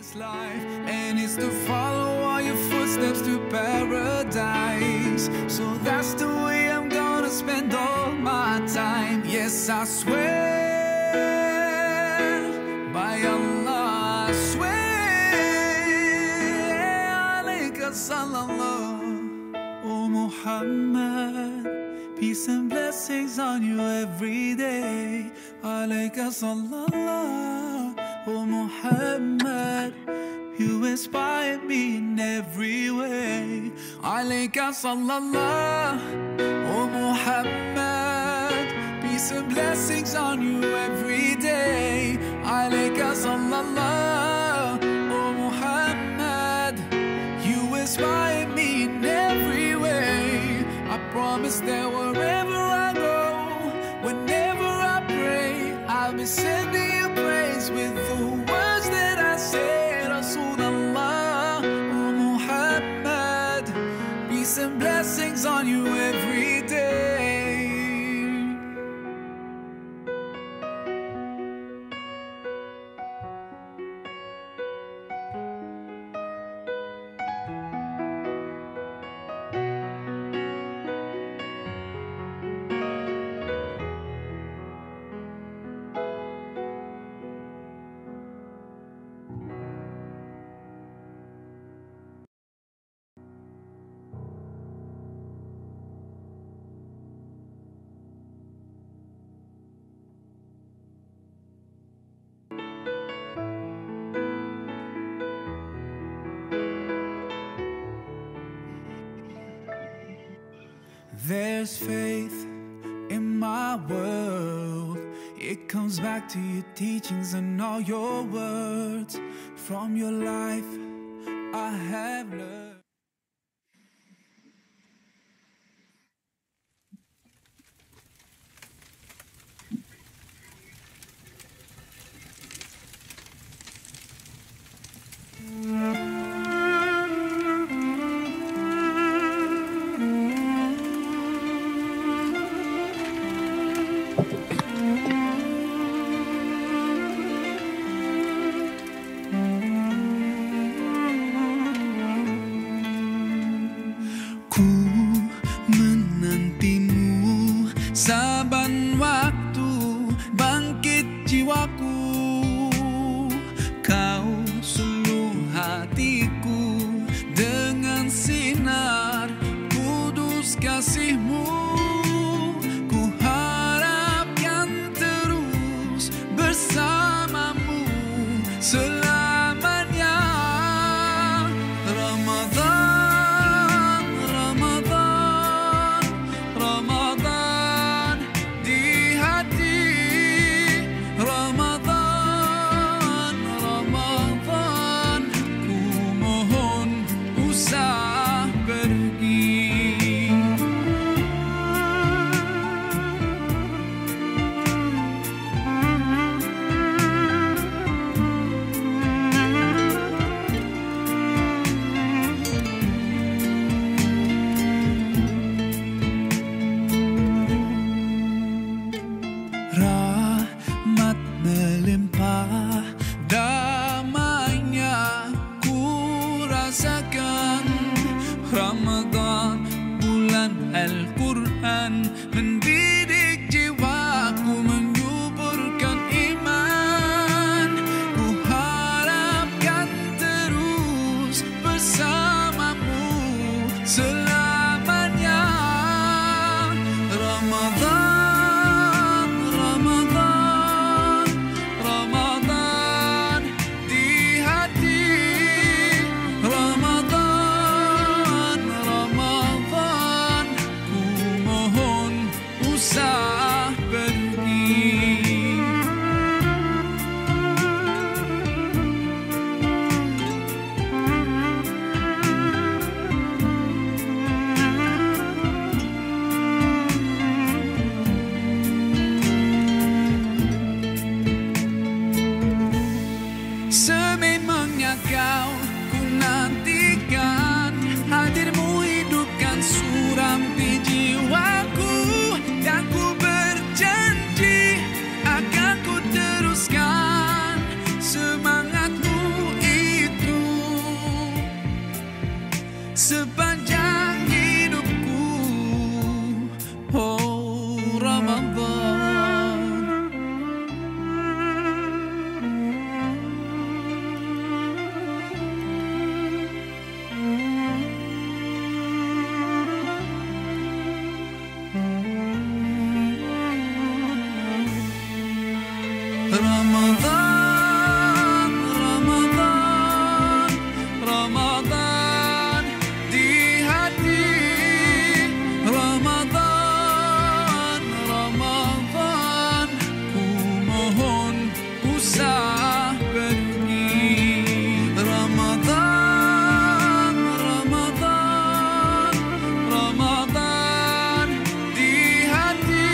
this life, and it's to follow all your footsteps to paradise. So that's the way I'm gonna spend all my time. Yes, I swear, by Allah, I swear. Alayka sallallahu, oh Muhammad, peace and blessings on you every day. Alayka sallallahu, oh Muhammad, you inspire me in every way. Alayka sallallahu, oh Muhammad, peace and blessings on you every day. Alayka sallallahu, oh Muhammad, you inspire me in every way. I promise that wherever I go, whenever I pray, I'll be sending you praise with the words that I say. Rasulullah, oh Muhammad, peace and blessings on you every day. There's faith in my world. It comes back to your teachings and all your words. From your life I have learned. Saban waktu bangkit jiwaku, kau suluh hatiku dengan sinar kudus kasih-Mu. Ku harapkan terus bersamamu selamanya. Ramadan, Ramadan, Ramadan, Ramadan Ramadan, Ramadan, Ramadan di hati. Ramadan, Ramadan, ku mohon usah pergi. Ramadan, Ramadan, Ramadan di hati.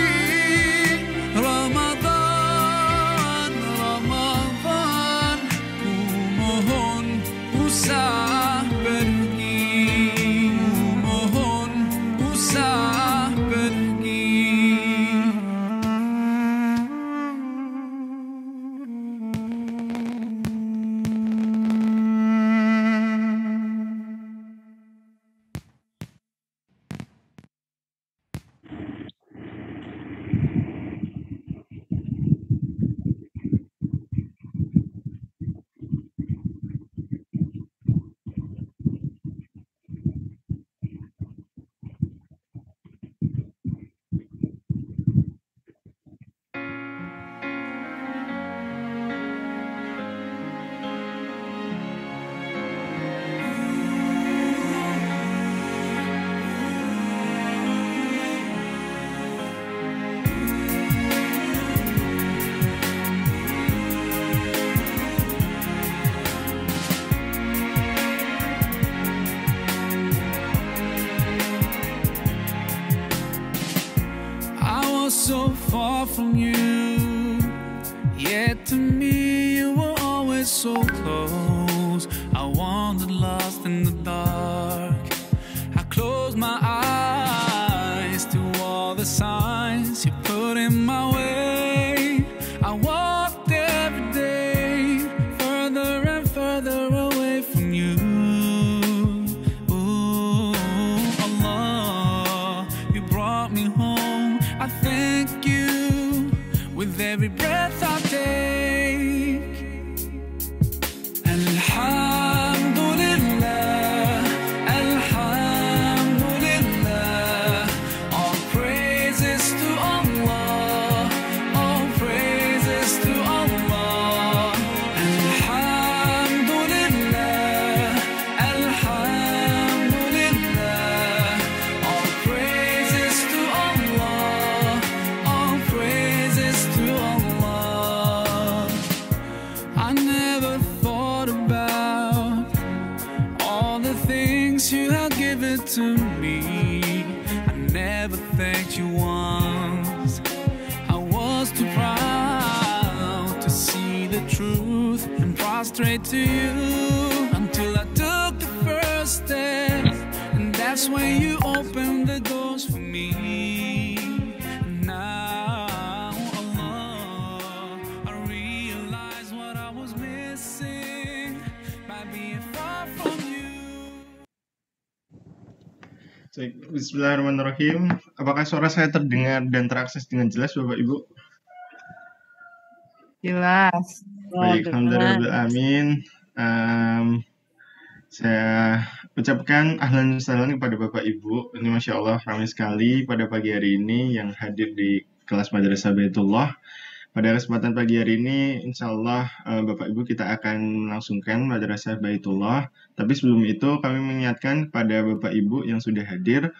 Ramadan, Ramadan, ku mohon usah pergi. Ku mohon usah pergi. I was so far from you, yet to me you were always so close. I wandered lost in the dark. I closed my eyes to all the signs you put in my way. I walked every day further and further away from you. Ooh, Allah, you brought me home. I thank you with every breath I take. Alhamdulillah, Alhamdulillah. All praises to Allah, all praises to Allah. Alhamdulillah, Alhamdulillah. All praises to Allah, all praises to Allah. I never thought about all the things you have given to me. I never thanked you once. I was too proud to see the truth and prostrate to you until I took the first step, and that's when you opened the doors for me. Now, Allah, I realize what I was missing by being far from you. Bismillahirrahmanirrahim. Apakah suara saya terdengar dan terakses dengan jelas, Bapak Ibu? Jelas. Baik, alhamdulillah, amin. Saya ucapkan ahlan wasahlan kepada Bapak Ibu. Ini Masya Allah ramai sekali pada pagi hari ini yang hadir di kelas Madrasah Baitullah. Pada kesempatan pagi hari ini, insya Allah Bapak Ibu kita akan melangsungkan Madrasah Baitullah. Tapi sebelum itu kami mengingatkan kepada Bapak Ibu yang sudah hadir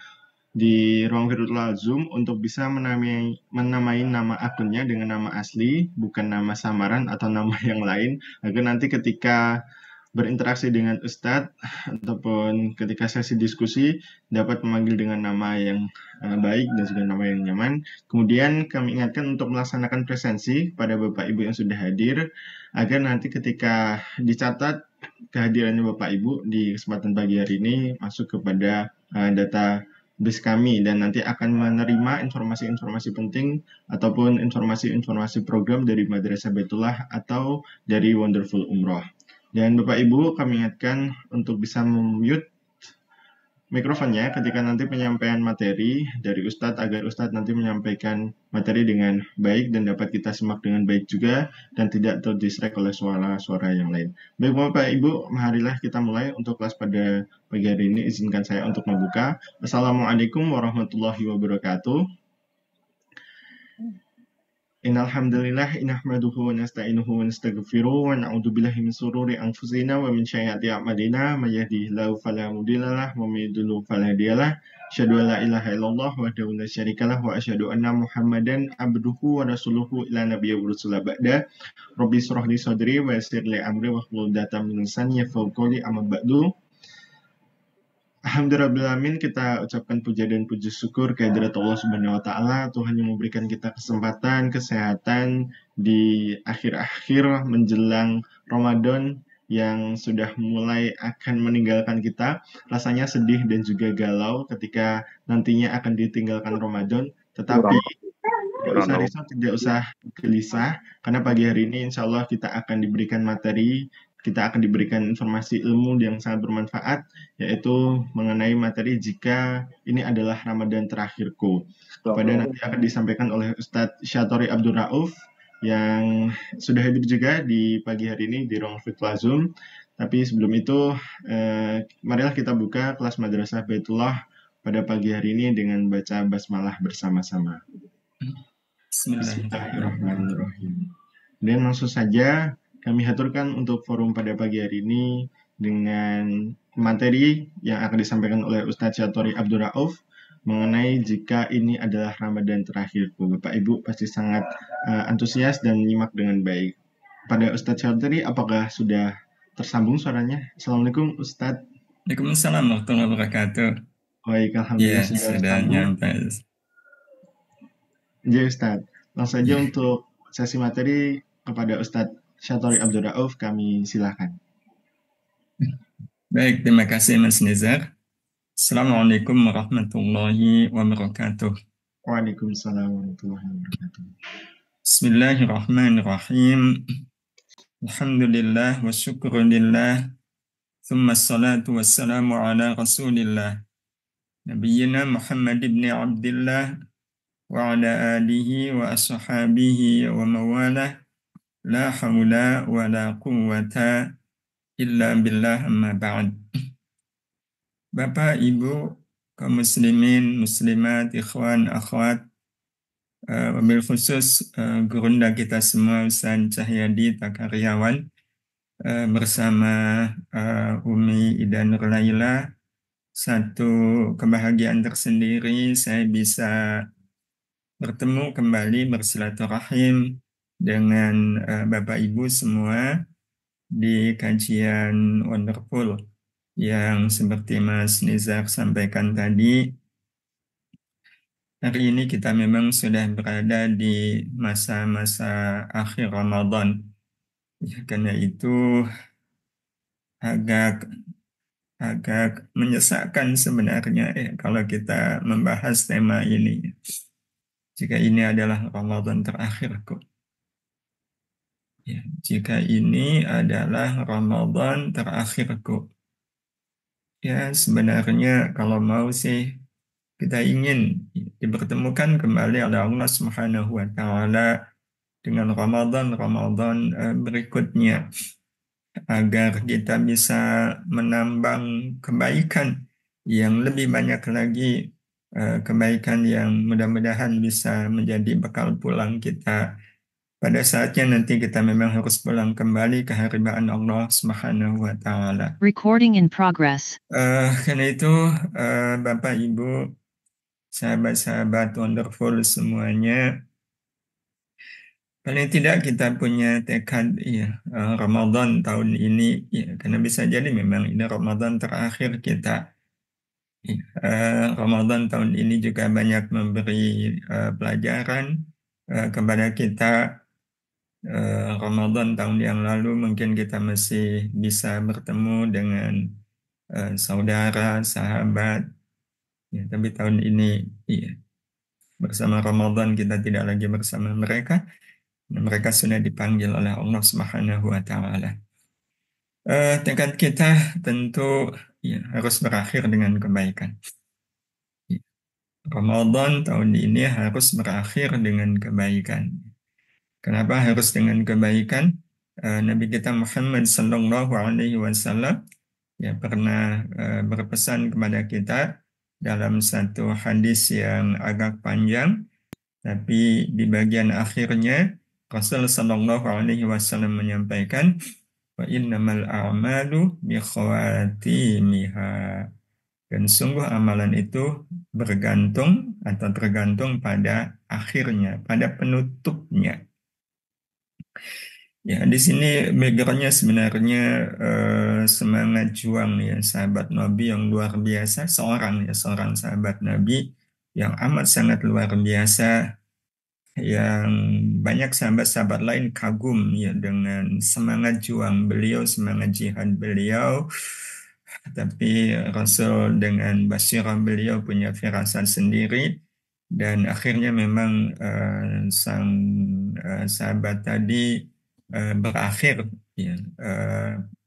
di ruang virtual Zoom untuk bisa menamai nama akunnya dengan nama asli, bukan nama samaran atau nama yang lain, agar nanti ketika berinteraksi dengan Ustadz ataupun ketika sesi diskusi dapat memanggil dengan nama yang baik dan juga nama yang nyaman. Kemudian kami ingatkan untuk melaksanakan presensi pada Bapak Ibu yang sudah hadir agar nanti ketika dicatat kehadirannya Bapak Ibu di kesempatan pagi hari ini masuk kepada database kami dan nanti akan menerima informasi-informasi penting ataupun informasi-informasi program dari Madrasah Baitullah atau dari Wonderful Umroh. Dan Bapak Ibu kami ingatkan untuk bisa mute mikrofonnya ketika nanti penyampaian materi dari Ustadz agar Ustadz nanti menyampaikan materi dengan baik dan dapat kita simak dengan baik juga dan tidak terdistract oleh suara-suara yang lain. Baik Bapak Ibu, marilah kita mulai untuk kelas pada pagi hari ini. Izinkan saya untuk membuka. Assalamualaikum warahmatullahi wabarakatuh. Innal hamdalillah nahmaduhu wa nasta'inuhu wa nastaghfiruh wa na'udzu billahi min shururi anfusina wa min sayyiati a'malina may yahdihillahu fala mudhillalah wa may yudhlil fala hadiyalah. Asyhadu an la ilaha illallah wahdahu la syarikalah wa asyhadu anna Muhammadan abduhu wa rasuluhu ila nabiyyi wa rasulih ba'da. Rabbi shrah li sadri wa yassir li amri wahlul 'uqdatam min lisani yafqahu qawli amma ba'du. Alhamdulillahirrahmanirrahim, kita ucapkan puja dan puji syukur kehadirat Allah Subhanahu wa Ta'ala, Tuhan yang memberikan kita kesempatan, kesehatan di akhir-akhir menjelang Ramadan yang sudah mulai akan meninggalkan kita. Rasanya sedih dan juga galau ketika nantinya akan ditinggalkan Ramadan, tetapi tidak usah risau, tidak usah gelisah, karena pagi hari ini insya Allah kita akan diberikan materi, kita akan diberikan informasi ilmu yang sangat bermanfaat, yaitu mengenai materi jika ini adalah Ramadan terakhirku. Pada nanti akan disampaikan oleh Ustadz Syatori Abdul Rauf, yang sudah hadir juga di pagi hari ini di ruang virtual Zoom. Tapi sebelum itu, marilah kita buka kelas Madrasah Baitullah pada pagi hari ini dengan baca basmalah bersama-sama. Bismillahirrahmanirrahim. Dan langsung saja kami haturkan untuk forum pada pagi hari ini dengan materi yang akan disampaikan oleh Ustadz Syatori Abdul Rauf mengenai jika ini adalah Ramadan terakhirku. Bapak Ibu pasti sangat antusias dan menyimak dengan baik. Pada Ustadz Syatori, apakah sudah tersambung suaranya? Assalamualaikum Ustadz. Waalaikumsalam warahmatullahi wabarakatuh. Baik, alhamdulillah Ya, sudah sudah tersambung. nyampe. Ya Ustadz, langsung saja untuk sesi materi kepada Ustadz Syatori Abdul Rauf, kami silakan. Baik, terima kasih Mas Nizar. Assalamualaikum warahmatullahi wabarakatuh. Waalaikumsalam warahmatullahi wabarakatuh. Bismillahirrahmanirrahim. Alhamdulillah wa syukurillah. Thumma salatu wassalamu ala rasulillah. Nabiyyina Muhammad ibn Abdillah wa ala alihi wa ashabihi wa mawalah. La hawla wa la quwwata illa billah amma ba'd. Bapak, Ibu, kaum muslimin, muslimat, ikhwan, akhwat, wabil khusus gurunda kita semua, Ustaz Cahyadi Takaryawan, bersama Umi Ida Nurlaila. Satu kebahagiaan tersendiri saya bisa bertemu kembali bersilaturahim dengan Bapak Ibu semua di kajian Wonderful yang seperti Mas Nizar sampaikan tadi. Hari ini kita memang sudah berada di masa-masa akhir Ramadan. Ya, karena itu agak menyesakkan sebenarnya kalau kita membahas tema ini. Jika ini adalah Ramadan terakhirku. Ya, jika ini adalah Ramadan terakhirku. Ya, sebenarnya kalau mau sih kita ingin dipertemukan kembali oleh Allah Subhanahu wa Ta'ala dengan Ramadan berikutnya, agar kita bisa menambang kebaikan yang lebih banyak lagi, kebaikan yang mudah-mudahan bisa menjadi bekal pulang kita pada saatnya nanti kita memang harus pulang kembali ke harbaan Allah Subhanahu wa Ta'ala. Recording in progress. Karena itu Bapak Ibu, sahabat-sahabat Wonderful semuanya, paling tidak kita punya tekad Ramadan tahun ini, karena bisa jadi memang ini Ramadan terakhir kita. Ramadan tahun ini juga banyak memberi pelajaran kepada kita. Ramadan tahun yang lalu mungkin kita masih bisa bertemu dengan saudara, sahabat, tapi tahun ini bersama Ramadan kita tidak lagi bersama mereka. Mereka sudah dipanggil oleh Allah Subhanahu wa Ta'ala. Tekad kita tentu harus berakhir dengan kebaikan. Ramadan tahun ini harus berakhir dengan kebaikan. Kenapa harus dengan kebaikan? Nabi kita Muhammad Sallallahu Alaihi Wasallam pernah berpesan kepada kita dalam satu hadis yang agak panjang. Tapi di bagian akhirnya Rasul Shallallahu Alaihi Wasallam menyampaikan, wa innamal a'malu bi khawatimiha. Dan sungguh amalan itu bergantung atau tergantung pada akhirnya, pada penutupnya. Ya, di sini backgroundnya sebenarnya semangat juang ya sahabat Nabi yang luar biasa, seorang sahabat Nabi yang amat sangat luar biasa, yang banyak sahabat-sahabat lain kagum ya dengan semangat juang beliau, semangat jihad beliau. Tapi Rasul dengan basirah beliau punya firasat sendiri, dan akhirnya memang sang sahabat tadi berakhir ya,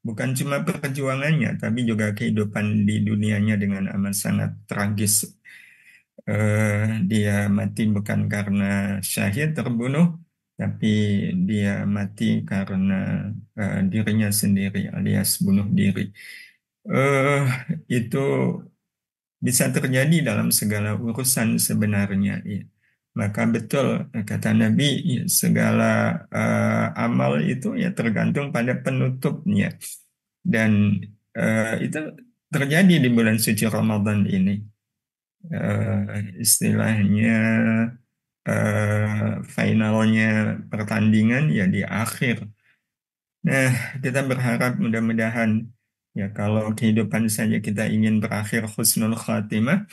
bukan cuma perjuangannya tapi juga kehidupan di dunianya dengan amat sangat tragis. Dia mati bukan karena syahid terbunuh, tapi dia mati karena dirinya sendiri alias bunuh diri. Itu bisa terjadi dalam segala urusan sebenarnya ya. Maka betul kata Nabi ya, segala amal itu ya tergantung pada penutupnya, dan itu terjadi di bulan suci Ramadan ini. Istilahnya finalnya pertandingan ya di akhir. Nah, kita berharap mudah-mudahan ya kalau kehidupan saja kita ingin berakhir husnul khatimah,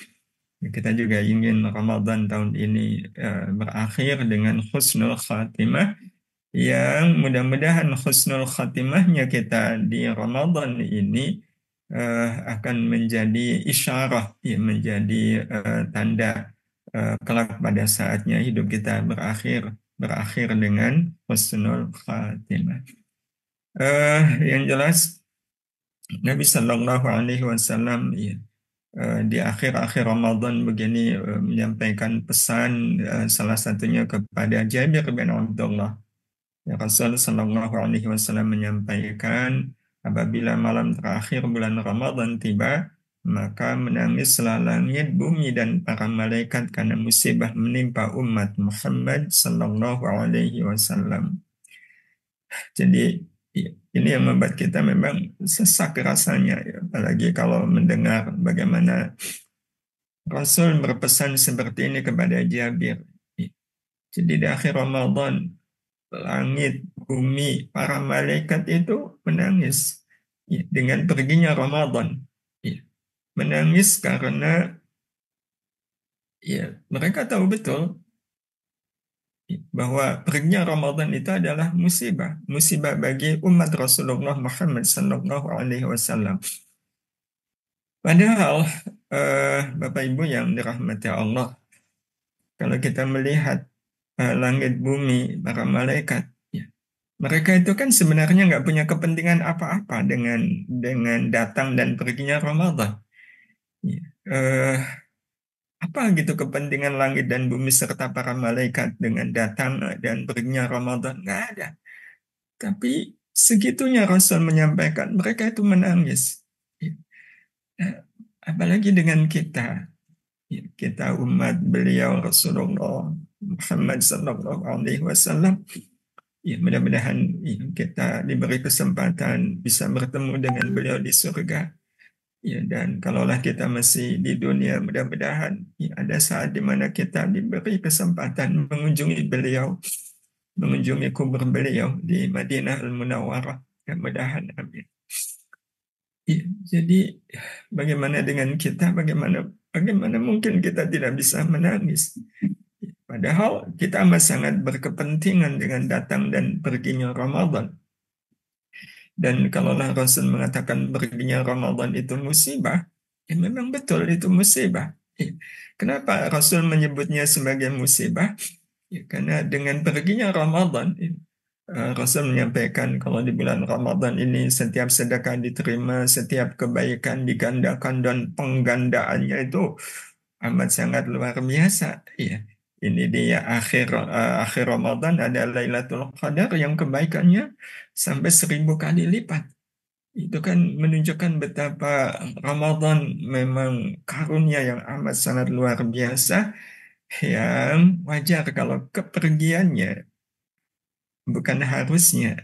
ya kita juga ingin Ramadan tahun ini berakhir dengan husnul khatimah, yang mudah-mudahan husnul khatimahnya kita di Ramadan ini akan menjadi isyarah, ya, menjadi tanda kelak pada saatnya hidup kita berakhir dengan husnul khatimah. Yang jelas Nabi Shallallahu Alaihi Wasallam ya, di akhir-akhir Ramadan begini menyampaikan pesan, salah satunya kepada Jabir bin Abdullah. Ya, Rasul Shallallahu Alaihi Wasallam menyampaikan, apabila malam terakhir bulan Ramadan tiba, maka menangislah langit, bumi, dan para malaikat karena musibah menimpa umat Muhammad Shallallahu Alaihi Wasallam. Jadi ini yang membuat kita memang sesak rasanya, ya. Apalagi kalau mendengar bagaimana Rasul berpesan seperti ini kepada Jabir. Jadi di akhir Ramadan, langit, bumi, para malaikat itu menangis ya, dengan perginya Ramadan. Ya. Menangis karena ya, mereka tahu betul bahwa perginya Ramadan itu adalah musibah bagi umat Rasulullah Muhammad Sallallahu Alaihi Wasallam. Padahal Bapak Ibu yang dirahmati Allah, kalau kita melihat langit bumi para malaikat, ya, mereka itu kan sebenarnya nggak punya kepentingan apa-apa dengan datang dan perginya Ramadan. Ya. Apa gitu kepentingan langit dan bumi serta para malaikat dengan datang dan perginya Ramadan? Nggak ada. Tapi segitunya Rasul menyampaikan, mereka itu menangis. Apalagi dengan kita. Kita umat beliau Rasulullah Muhammad Sallallahu Alaihi Wasallam. Ya, mudah-mudahan kita diberi kesempatan bisa bertemu dengan beliau di surga. Ya, dan kalaulah kita masih di dunia, mudah-mudahan ya, ada saat di mana kita diberi kesempatan mengunjungi beliau, mengunjungi kubur beliau di Madinah Al-Munawwarah. Mudah-mudahan, amin. Ya, jadi bagaimana dengan kita? Bagaimana mungkin kita tidak bisa menangis? Padahal kita amat sangat berkepentingan dengan datang dan perginya Ramadan. Dan kalaulah Rasul mengatakan perginya Ramadan itu musibah, ya memang betul itu musibah. Kenapa Rasul menyebutnya sebagai musibah? Ya, karena dengan perginya Ramadan, Rasul menyampaikan kalau di bulan Ramadan ini setiap sedekah diterima, setiap kebaikan digandakan, dan penggandaannya itu amat sangat luar biasa. Ya. Ini dia akhir Ramadan ada Lailatul Qadar yang kebaikannya sampai 1000 kali lipat. Itu kan menunjukkan betapa Ramadan memang karunia yang amat sangat luar biasa, yang wajar kalau kepergiannya bukan harusnya,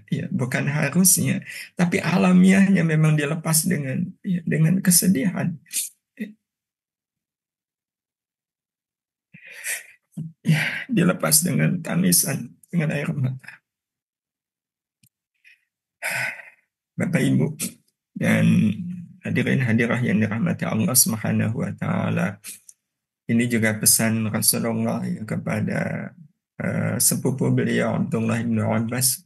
tapi alamiahnya memang dilepas dengan kesedihan, dilepas dengan tangisan, dengan air mata. Bapak Ibu dan hadirin hadirah yang dirahmati Allah Subhanahu wa taala. Ini juga pesan Rasulullah ya, kepada sepupu beliau Abdullah bin Abbas.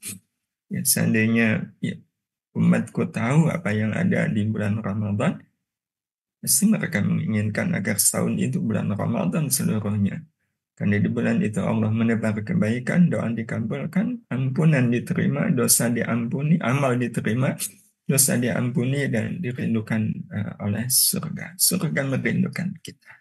Ya, seandainya ya, umatku tahu apa yang ada di bulan Ramadan, pasti mereka menginginkan agar setahun itu bulan Ramadan seluruhnya. Karena di bulan itu Allah menebar kebaikan, doa dikabulkan, ampunan diterima, dosa diampuni, amal diterima, dosa diampuni, dan dirindukan oleh surga. Surga merindukan kita.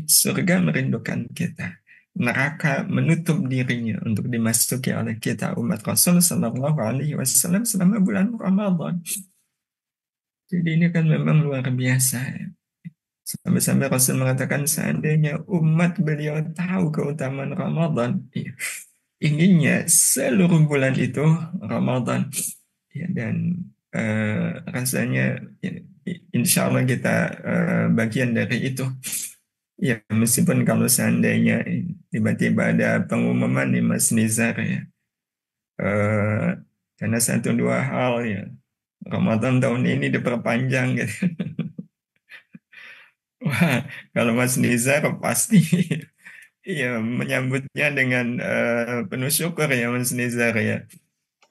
Surga merindukan kita. Neraka menutup dirinya untuk dimasuki oleh kita umat Rasul Sallallahu Alaihi Wasallam selama bulan Ramadan. Jadi ini kan memang luar biasa. Sampai-sampai Rasul mengatakan seandainya umat beliau tahu keutamaan Ramadan, inginnya seluruh bulan itu Ramadan. Ya, dan rasanya ya, insya Allah kita bagian dari itu. Ya, meskipun kalau seandainya tiba-tiba ada pengumuman nih Mas Nizar ya, karena satu dua hal ya, Ramadan tahun ini diperpanjang gitu. Wah, kalau Mas Nizar pasti ya menyambutnya dengan penuh syukur ya Mas Nizar ya.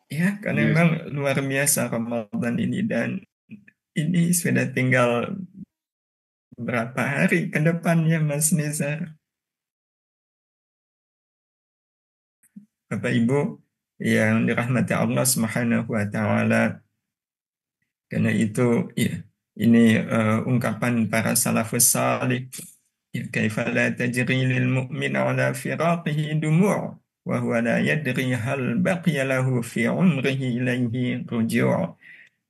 Ya, karena Yes. memang luar biasa Ramadan ini dan ini sudah tinggal berapa hari ke depannya Mas Nizar. Bapak Ibu yang dirahmati Allah Subhanahu wa taala. Karena itu ya, ini ungkapan para salafus salih. Ya, kaifa la tajri lil mu'min ala firaqihi dumu' wa huwa la yadri hal baqiya lahu fi umrihi ilaihi ruju'.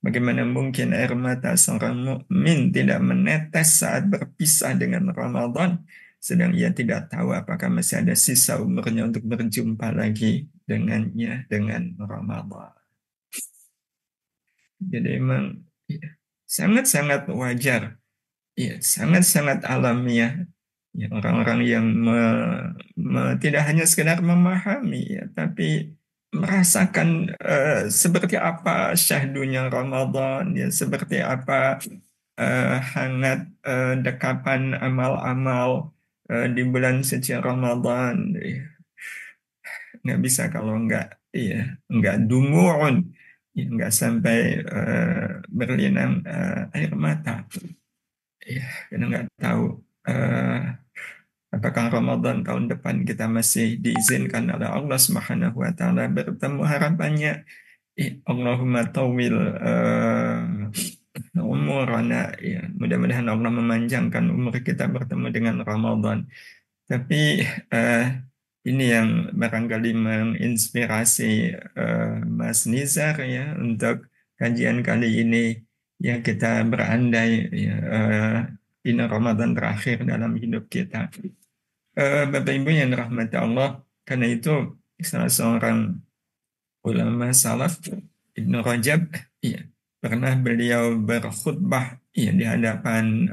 Bagaimana mungkin air mata seorang mukmin tidak menetes saat berpisah dengan Ramadan, sedang ia tidak tahu apakah masih ada sisa umurnya untuk berjumpa lagi dengannya dengan Ramadan. Jadi memang ya, sangat-sangat wajar, ya, sangat-sangat alamiah. Ya, orang-orang yang tidak hanya sekedar memahami, ya, tapi merasakan seperti apa syahdunya Ramadan, ya, seperti apa hangat dekapan amal-amal di bulan suci Ramadan. Ya. Nggak bisa kalau nggak dumu'un, ya, nggak sampai berlinang air mata. Ya, karena nggak tahu apakah Ramadan tahun depan kita masih diizinkan oleh Allah Subhanahu wa taala bertemu, harapannya Allahumma tawil umurana, ya, mudah-mudahan Allah memanjangkan umur kita bertemu dengan Ramadan. Tapi ini yang barangkali menginspirasi Mas Nizar ya untuk kajian kali ini, yang kita berandai ya, ini Ramadan terakhir dalam hidup kita. Bapak Ibu yang dirahmati Allah, karena itu salah seorang ulama salaf Ibnu Rajab ya, pernah beliau berkhutbah ya, di hadapan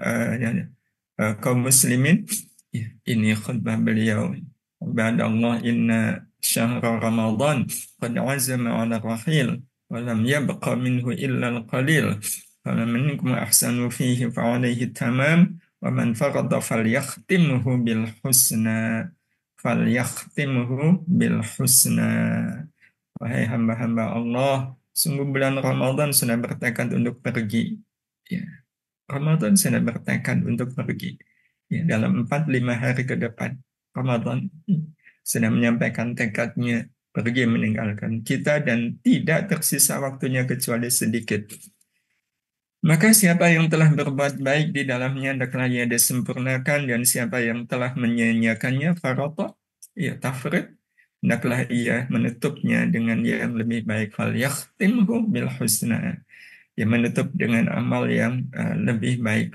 kaum muslimin. Ya, ini khutbah beliau. Ibadallah inna syahra Ramadan qad azama ala rahil wa lam yabqa minhu illa al-qalil. Faman minkum ahsanu fihi fa alaihi tamam wa man farada falyakhtimhu bil husna Wahai hamba-hamba Allah, sungguh bulan Ramadan sudah bertekad untuk pergi. Ya, Ramadan sudah bertekad untuk pergi. Ya, dalam 4-5 hari ke depan, Ramadan sudah menyampaikan tekadnya pergi meninggalkan kita dan tidak tersisa waktunya kecuali sedikit. Maka siapa yang telah berbuat baik di dalamnya, hendaklah ia disempurnakan, dan siapa yang telah menyia-nyiakannya, farata, ya tafrid, hendaklah ia menutupnya dengan yang lebih baik. Fal yakhtimhu bil husna, ya menutup dengan amal yang lebih baik.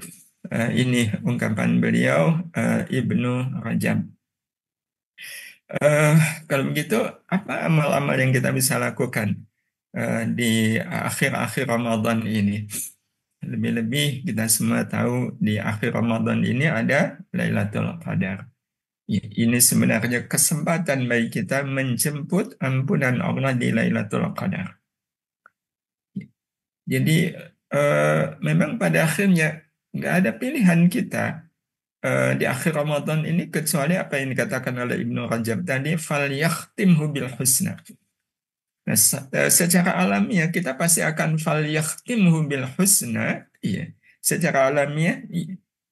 Ini ungkapan beliau, Ibnu Rajab. Eh, Kalau begitu, apa amal-amal yang kita bisa lakukan di akhir-akhir Ramadan ini? Lebih-lebih kita semua tahu di akhir Ramadan ini ada Lailatul Qadar. Ya, ini sebenarnya kesempatan bagi kita menjemput ampunan Allah di Lailatul Qadar. Jadi memang pada akhirnya nggak ada pilihan kita di akhir Ramadan ini kecuali apa yang dikatakan oleh Ibnu Rajab tadi, falyakhtimhu bil husna. Nah, secara alamiah kita pasti akan falyakhtimhu bil husna, iya. Secara alamiah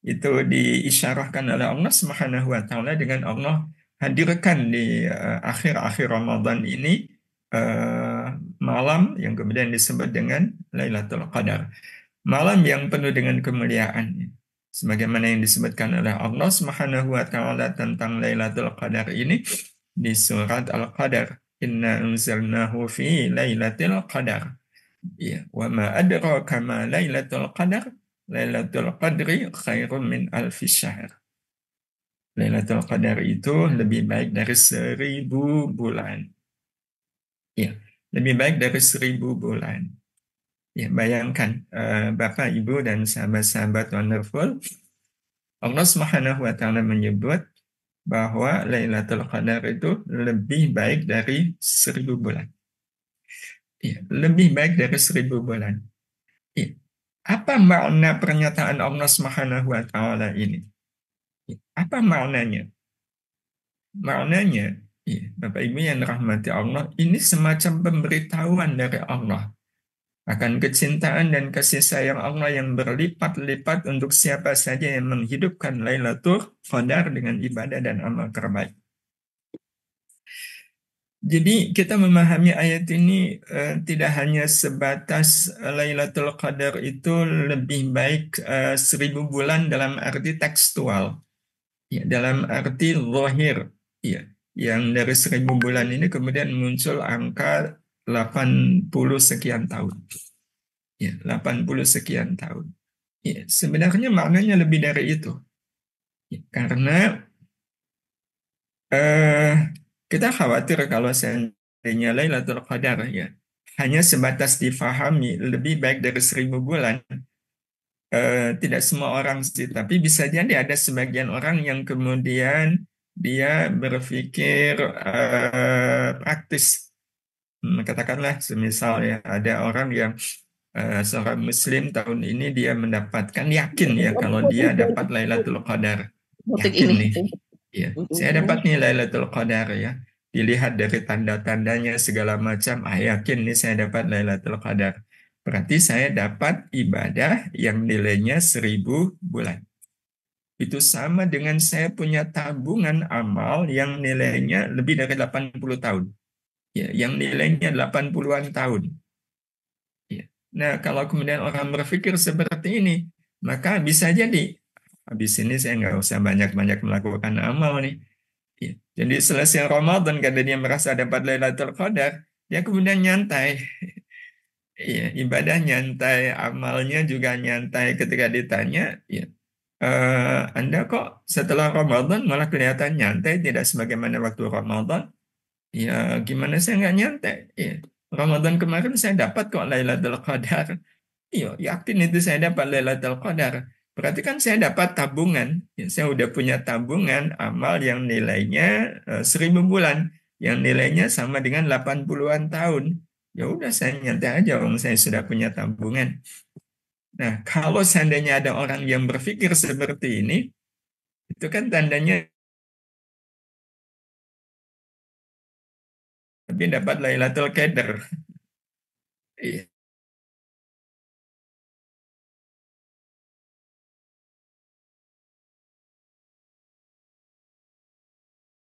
itu diisyarahkan oleh Allah Subhanahu wa taala dengan Allah hadirkan di akhir-akhir Ramadan ini malam yang kemudian disebut dengan Lailatul Qadar. Malam yang penuh dengan kemuliaan. Sebagaimana yang disebutkan oleh Allah Subhanahu wa taala tentang Lailatul Qadar ini di surat Al-Qadar. Inna anzalnahu fi Lailatul Qadar. Ya, wa ma adraka ma Lailatul Qadar? Lailatul Qadri khairum min alfi syahr. Lailatul Qadar itu lebih baik dari 1000 bulan. Ya, lebih baik dari 1000 bulan. Ya, bayangkan Bapak, Ibu, dan sahabat-sahabat wonderful, Allah Subhanahu wa taala menyebut bahwa Lailatul Qadar itu lebih baik dari 1000 bulan. Ya, lebih baik dari 1000 bulan. Ya. Apa makna pernyataan Allah Subhanahu wa taala ini? Ya. Apa maknanya? Maknanya, ya, Bapak Ibu yang dirahmati Allah, ini semacam pemberitahuan dari Allah akan kecintaan dan kasih sayang Allah yang berlipat-lipat untuk siapa saja yang menghidupkan Lailatul Qadar dengan ibadah dan amal terbaik. Jadi kita memahami ayat ini tidak hanya sebatas Lailatul Qadar itu lebih baik 1000 bulan dalam arti tekstual, ya, dalam arti zahir, ya, yang dari 1000 bulan ini kemudian muncul angka 80 sekian tahun. Ya, 80 sekian tahun. Ya, sebenarnya maknanya lebih dari itu. Ya, karena kita khawatir kalau seandainya Lailatul Qadar ya hanya sebatas difahami lebih baik dari 1000 bulan. Tidak semua orang sih, tapi bisa jadi ada sebagian orang yang kemudian dia berpikir praktis. Katakanlah semisal ya ada orang yang seorang Muslim tahun ini dia mendapatkan yakin ya kalau dia dapat Lailatul Qadar, yakin nih, ya saya dapat nih Lailatul Qadar ya, dilihat dari tanda-tandanya segala macam, yakin nih saya dapat Lailatul Qadar, berarti saya dapat ibadah yang nilainya 1000 bulan. Itu sama dengan saya punya tabungan amal yang nilainya lebih dari 80 tahun, ya, yang nilainya 80-an tahun. Nah, kalau kemudian orang berpikir seperti ini, maka bisa jadi, habis ini saya nggak usah banyak-banyak melakukan amal nih. Ya. Jadi selesai Ramadan, karena dia merasa dapat Lailatul Qadar, dia kemudian nyantai. Ya, ibadah nyantai, amalnya juga nyantai. Ketika ditanya, ya, Anda kok setelah Ramadan malah kelihatan nyantai, tidak sebagaimana waktu Ramadan? Ya, gimana saya nggak nyantai? Ya. Ramadan kemarin saya dapat kok Lailatul Qadar. Iya, yakin itu saya dapat Lailatul Qadar. Berarti kan saya dapat tabungan. Ya, saya udah punya tabungan amal yang nilainya 1000 bulan. Yang nilainya sama dengan 80-an tahun. Ya udah saya nyantai aja, saya sudah punya tabungan. Nah, kalau seandainya ada orang yang berpikir seperti ini, itu kan tandanya tapi dapat Lailatul Qadar. Iya.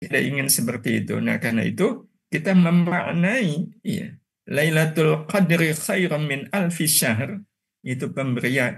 Tidak ingin seperti itu. Nah, karena itu kita memaknai, ya, Lailatul Qadri khairan min alfi syahr, itu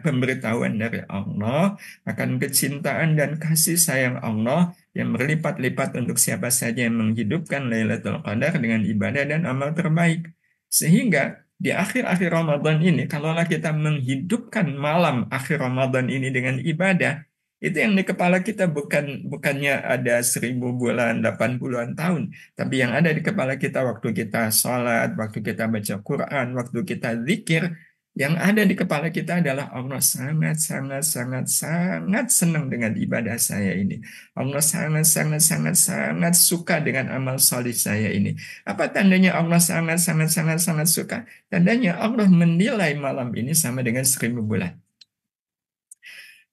pemberitahuan dari Allah akan kecintaan dan kasih sayang Allah yang berlipat-lipat untuk siapa saja yang menghidupkan Lailatul Qadar dengan ibadah dan amal terbaik. Sehingga di akhir-akhir Ramadan ini, kalaulah kita menghidupkan malam akhir Ramadan ini dengan ibadah, itu yang di kepala kita bukannya ada 1.000 bulan, 80-an tahun, tapi yang ada di kepala kita waktu kita sholat, waktu kita baca Quran, waktu kita zikir, yang ada di kepala kita adalah Allah sangat, sangat, sangat, sangat senang dengan ibadah saya ini. Allah sangat, sangat, sangat, sangat suka dengan amal salih saya ini. Apa tandanya Allah sangat, sangat, sangat, sangat suka? Tandanya Allah menilai malam ini sama dengan 1.000 bulan.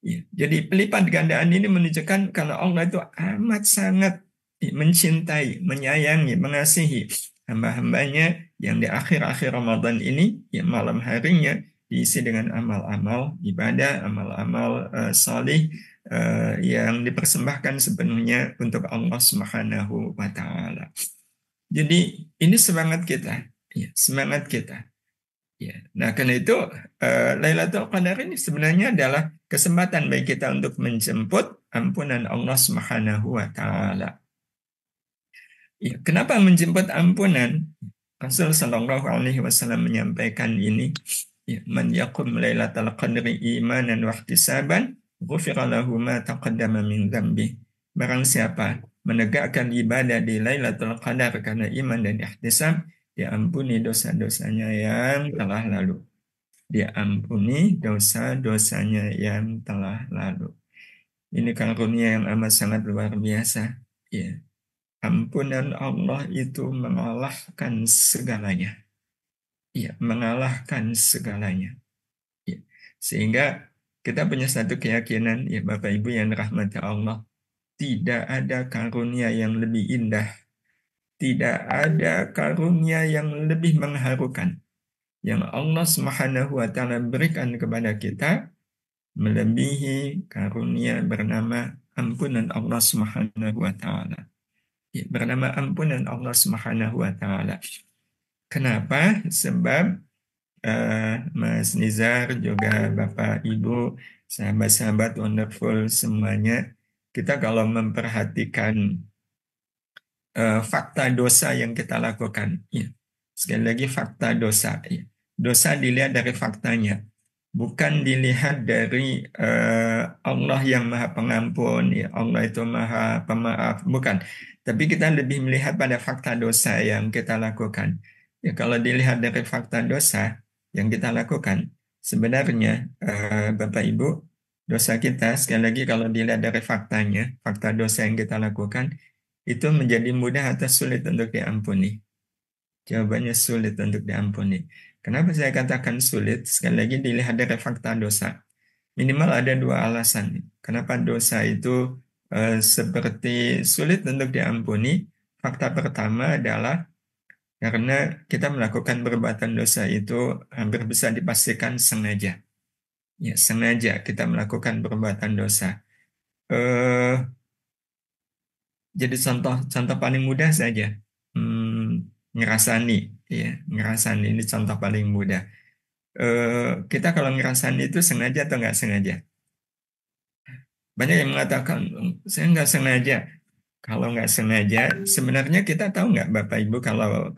Ya, jadi pelipat gandaan ini menunjukkan kalau Allah itu amat sangat mencintai, menyayangi, mengasihi hamba-hambanya yang di akhir-akhir Ramadan ini, ya malam harinya diisi dengan amal-amal ibadah, amal-amal salih yang dipersembahkan sepenuhnya untuk Allah Subhanahu wa Ta'ala. Jadi ini semangat kita, ya, semangat kita. Ya. Nah, karena itu Lailatul Qadar ini sebenarnya adalah kesempatan bagi kita untuk menjemput ampunan Allah Subhanahu wa Ta'ala. Ya, kenapa menjemput ampunan? Rasul Shallallahu Alaihi Wasallam menyampaikan ini. Ya, man yaqum Lailatul Qadri imanan wa ihtisaban, ghufira lahu ma taqaddama min dzambi. Barang siapa menegakkan ibadah di Lailatul Qadar karena iman dan ihtisab, diampuni dosa-dosanya yang telah lalu. Diampuni dosa-dosanya yang telah lalu. Ini karunia yang amat sangat luar biasa. Ya. Ampunan Allah itu mengalahkan segalanya. Ya, mengalahkan segalanya. Ya. Sehingga kita punya satu keyakinan, ya Bapak Ibu yang dirahmati Allah, tidak ada karunia yang lebih indah, tidak ada karunia yang lebih mengharukan yang Allah Subhanahu wa Ta'ala berikan kepada kita melebihi karunia bernama ampunan Allah Subhanahu wa Ta'ala. Ya, bernama ampunan Allah Subhanahu wa Ta'ala. Kenapa? Sebab Mas Nizar, juga Bapak Ibu, sahabat-sahabat wonderful semuanya, kita kalau memperhatikan fakta dosa yang kita lakukan, ya. Sekali lagi fakta dosa, ya. Dosa dilihat dari faktanya, bukan dilihat dari Allah yang Maha Pengampun, ya, Allah itu Maha Pemaaf, bukan. Tapi kita lebih melihat pada fakta dosa yang kita lakukan. Ya, kalau dilihat dari fakta dosa yang kita lakukan, sebenarnya Bapak Ibu, dosa kita sekali lagi kalau dilihat dari faktanya, fakta dosa yang kita lakukan, itu menjadi mudah atau sulit untuk diampuni. Jawabannya sulit untuk diampuni. Kenapa saya katakan sulit? Sekali lagi dilihat dari fakta dosa. Minimal ada 2 alasan. Kenapa dosa itu seperti sulit untuk diampuni? Fakta pertama adalah karena kita melakukan perbuatan dosa itu hampir bisa dipastikan sengaja. Ya, sengaja kita melakukan perbuatan dosa. Jadi contoh paling mudah saja. Ngerasani, ya, ngerasani ini contoh paling mudah. Kita kalau ngerasani itu sengaja atau nggak sengaja? Banyak yang mengatakan saya nggak sengaja. Kalau nggak sengaja, sebenarnya kita tahu nggak Bapak Ibu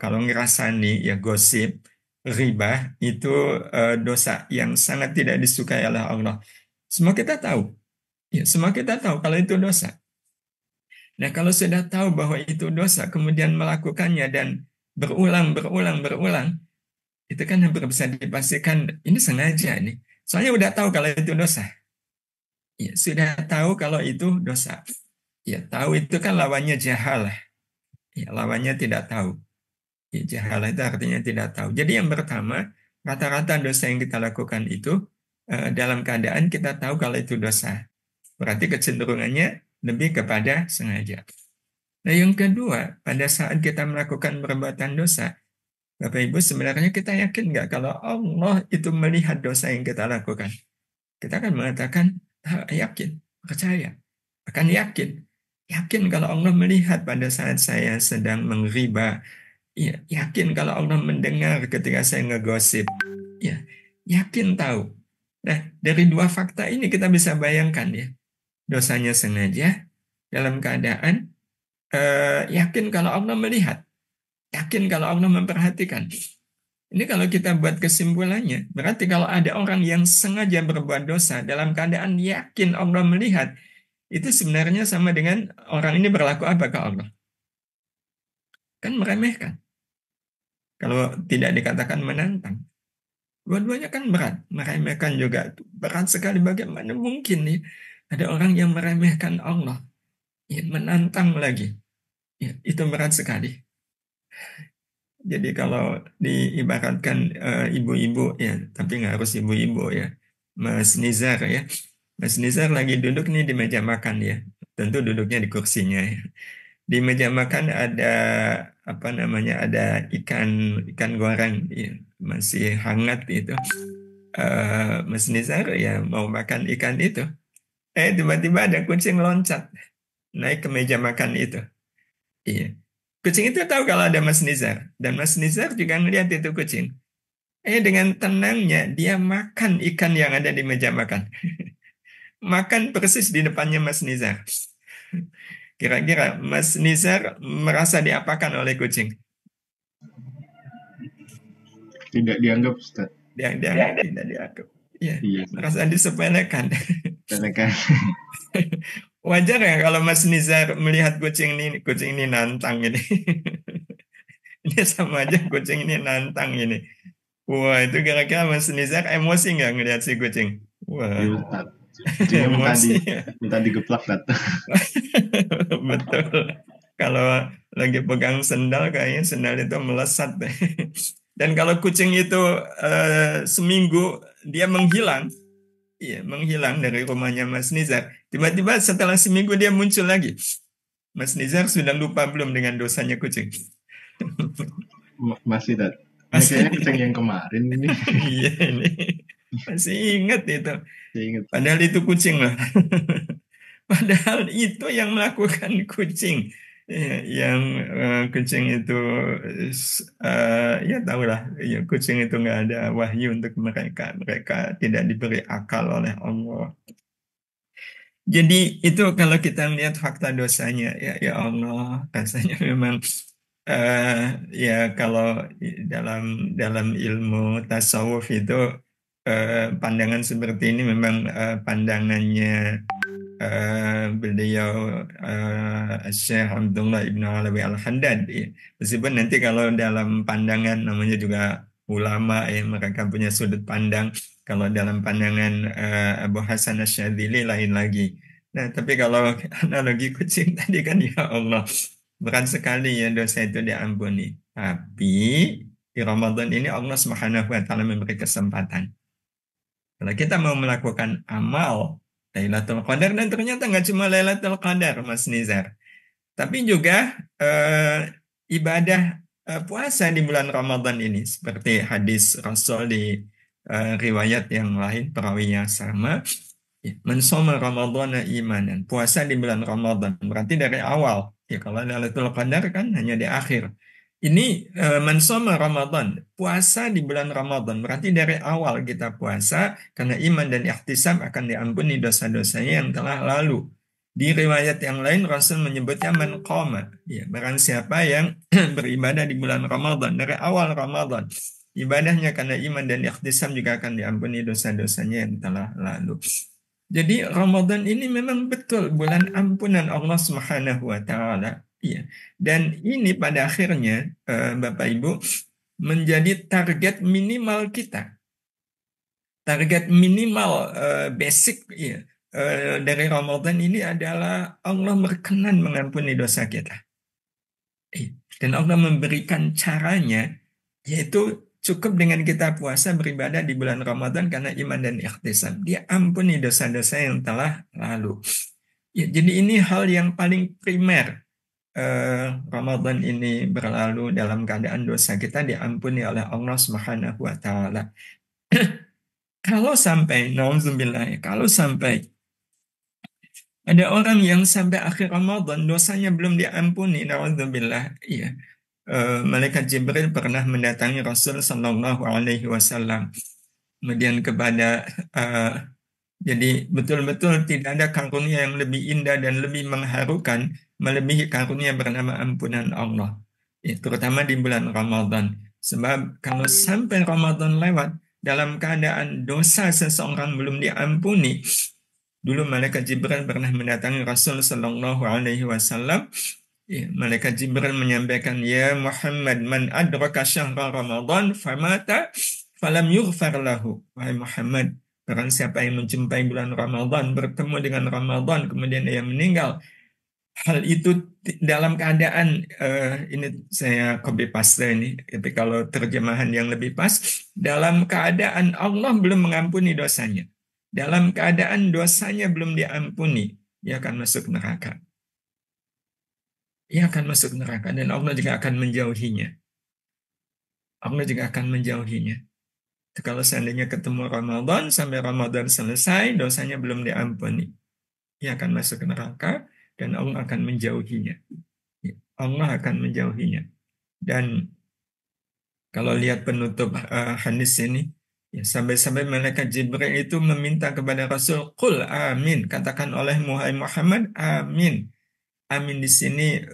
kalau ngerasani, ya gosip, ribah itu dosa yang sangat tidak disukai oleh Allah. Semua kita tahu, ya semua kita tahu kalau itu dosa. Nah, kalau sudah tahu bahwa itu dosa, kemudian melakukannya dan berulang, itu kan hampir bisa dipastikan ini sengaja nih. Soalnya udah tahu kalau itu dosa. Ya, sudah tahu kalau itu dosa. Ya, tahu itu kan lawannya jahalah. Ya, lawannya tidak tahu. Ya, jahalah itu artinya tidak tahu. Jadi yang pertama, rata-rata dosa yang kita lakukan itu dalam keadaan kita tahu kalau itu dosa. Berarti kecenderungannya lebih kepada sengaja. Nah, yang kedua, pada saat kita melakukan perbuatan dosa, Bapak Ibu, sebenarnya kita yakin nggak kalau Allah itu melihat dosa yang kita lakukan? Kita akan mengatakan, yakin, percaya, akan yakin. Yakin kalau Allah melihat pada saat saya sedang mengriba. Ya, yakin kalau Allah mendengar ketika saya ngegosip. Ya, yakin tahu. Nah, dari 2 fakta ini kita bisa bayangkan ya, dosanya sengaja dalam keadaan yakin kalau Allah melihat, yakin kalau Allah memperhatikan. Ini kalau kita buat kesimpulannya, berarti kalau ada orang yang sengaja berbuat dosa dalam keadaan yakin Allah melihat, itu sebenarnya sama dengan orang ini berlaku apa ke Allah? Kan meremehkan. Kalau tidak dikatakan menantang. Dua-duanya kan berat. Meremehkan juga berat sekali. Bagaimana mungkin nih ada orang yang meremehkan Allah, ya, menantang lagi. Ya, itu berat sekali. Jadi kalau diibaratkan ibu-ibu ya, tapi nggak harus ibu-ibu ya, Mas Nizar ya, Mas Nizar lagi duduk nih di meja makan ya, tentu duduknya di kursinya ya. Di meja makan ada apa namanya, ada ikan ikan goreng ya, masih hangat itu. Mas Nizar ya mau makan ikan itu, tiba-tiba ada kucing loncat naik ke meja makan itu. Iya. Kucing itu tahu kalau ada Mas Nizar. Dan Mas Nizar juga ngelihat itu kucing. Dengan tenangnya dia makan ikan yang ada di meja makan. Makan persis di depannya Mas Nizar. Kira-kira Mas Nizar merasa diapakan oleh kucing? Tidak dianggap, Ustaz. Dianggap tidak dianggap. Ya, Iya, merasa disepelekan. katakan. Wajar ya kalau Mas Nizar melihat kucing ini nantang ini. Ini sama aja kucing ini nantang ini. Wah, itu kira-kira Mas Nizar emosi nggak ngelihat si kucing? Wah, Iya, Ustaz. Kucingnya emosi ya. minta digeplak, Ustaz. Betul. Kalau lagi pegang sendal, kayaknya sendal itu melesat deh. Dan kalau kucing itu seminggu dia menghilang, iya, menghilang dari rumahnya Mas Nizar. Tiba-tiba setelah seminggu dia muncul lagi. Mas Nizar sudah lupa belum dengan dosanya kucing? Masih, Ustaz. Ini Masih. kayaknya kucing yang kemarin ini. Iya, ini masih ingat itu. Saya ingat. Padahal itu kucing lah. Padahal itu yang melakukan kucing. Ya, yang kucing itu ya tahulah, ya, kucing itu nggak ada wahyu untuk mereka. Mereka tidak diberi akal oleh Allah. Jadi itu kalau kita melihat fakta dosanya, ya Allah, rasanya memang ya kalau dalam dalam ilmu tasawuf itu pandangan seperti ini memang pandangannya beliau Syekh Abdullah Ibn Alawi Al-Haddad ya. Meskipun nanti kalau dalam pandangan namanya juga ulama ya, mereka punya sudut pandang. Kalau dalam pandangan Abu Hasan Asyadzili lain lagi. Nah, tapi kalau analogi kucing tadi kan ya Allah, berat sekali ya dosa itu diampuni. Tapi di Ramadan ini Allah Subhanahu wa taala memberi kesempatan. Kalau kita mau melakukan amal Lailatul Qadar, dan ternyata nggak cuma Lailatul Qadar, Mas Nizar, tapi juga ibadah puasa di bulan Ramadan ini, seperti hadis Rasul di riwayat yang lain, perawinya sama. Man shoma Ramadhana imanan, puasa di bulan Ramadan, berarti dari awal. Ya kalau Lailatul Qadar kan hanya di akhir. Ini man shoma Ramadan, puasa di bulan Ramadan, berarti dari awal kita puasa karena iman dan ihtisab akan diampuni dosa-dosanya yang telah lalu. Di riwayat yang lain Rasul menyebutnya man qama, ya, barang siapa yang beribadah di bulan Ramadan dari awal Ramadan, ibadahnya karena iman dan ihtisab juga akan diampuni dosa-dosanya yang telah lalu. Jadi Ramadan ini memang betul bulan ampunan Allah Subhanahu wa taala. Iya. Dan ini pada akhirnya Bapak Ibu menjadi target minimal kita. Target minimal basic ya, dari Ramadan ini adalah Allah berkenan mengampuni dosa kita. Dan Allah memberikan caranya, yaitu cukup dengan kita puasa beribadah di bulan Ramadan karena iman dan ihtisab. Dia ampuni dosa-dosa yang telah lalu. Ya, jadi ini hal yang paling primer. Ramadan ini berlalu dalam keadaan dosa kita diampuni oleh Allah Subhanahu wa taala. Kalau sampai nauzubillah, kalau sampai ada orang yang sampai akhir Ramadan dosanya belum diampuni, nauzubillah, iya. Malaikat Jibril pernah mendatangi Rasul Sallallahu Alaihi Wasallam. Kemudian kepada jadi betul-betul tidak ada karunia yang lebih indah dan lebih mengharukan melebihi karunia bernama ampunan Allah. Ya, terutama di bulan Ramadan. Sebab kalau sampai Ramadan lewat dalam keadaan dosa seseorang belum diampuni, dulu malaikat Jibril pernah mendatangi Rasul Sallallahu Alaihi Wasallam. Ya, malaikat Jibril menyampaikan, ya Muhammad, man adraka syahra Ramadan famata falam yughfar lahu. Wahai Muhammad, barang siapa yang menjumpai bulan Ramadan, bertemu dengan Ramadan, kemudian ia meninggal, hal itu dalam keadaan ini saya copy paste ini, tapi kalau terjemahan yang lebih pas, dalam keadaan Allah belum mengampuni dosanya, dalam keadaan dosanya belum diampuni, ia akan masuk neraka. Ia akan masuk neraka dan Allah juga akan menjauhinya. Allah juga akan menjauhinya. Kalau seandainya ketemu Ramadan, sampai Ramadan selesai, dosanya belum diampuni, ia akan masuk neraka dan Allah akan menjauhinya. Allah akan menjauhinya. Dan kalau lihat penutup hadis ini, ya, sampai-sampai malaikat Jibril itu meminta kepada Rasul, "Qul amin." Katakan oleh Muhammad, amin. Amin di sini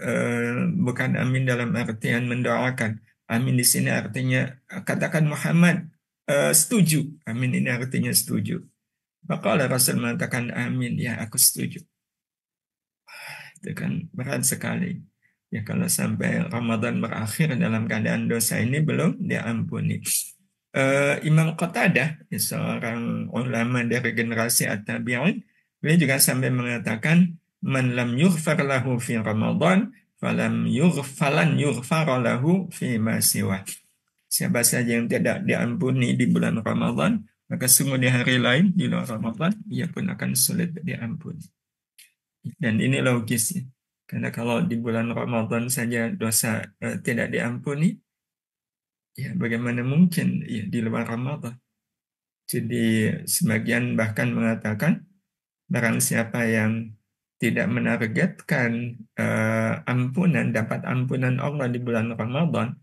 bukan amin dalam artian mendoakan. Amin di sini artinya katakan Muhammad setuju. Amin ini artinya setuju. Maka oleh Rasul mengatakan amin, ya aku setuju. Itu kan berat sekali. Ya kalau sampai Ramadan berakhir dalam keadaan dosa ini belum diampuni. Imam Qatadah, seorang ulama dari generasi At-Tabi'in, beliau juga sampai mengatakan, man lam yughfar lahu fi Ramadan, falan yughfar lahu fi ma siwa. Siapa saja yang tidak diampuni di bulan Ramadan, maka sungguh di hari lain di luar Ramadan, ia pun akan sulit diampuni. Dan ini logis, ya. Karena kalau di bulan Ramadan saja dosa tidak diampuni, ya bagaimana mungkin ya, di luar Ramadan. Jadi sebagian bahkan mengatakan barang siapa yang tidak menargetkan ampunan, dapat ampunan Allah di bulan Ramadan,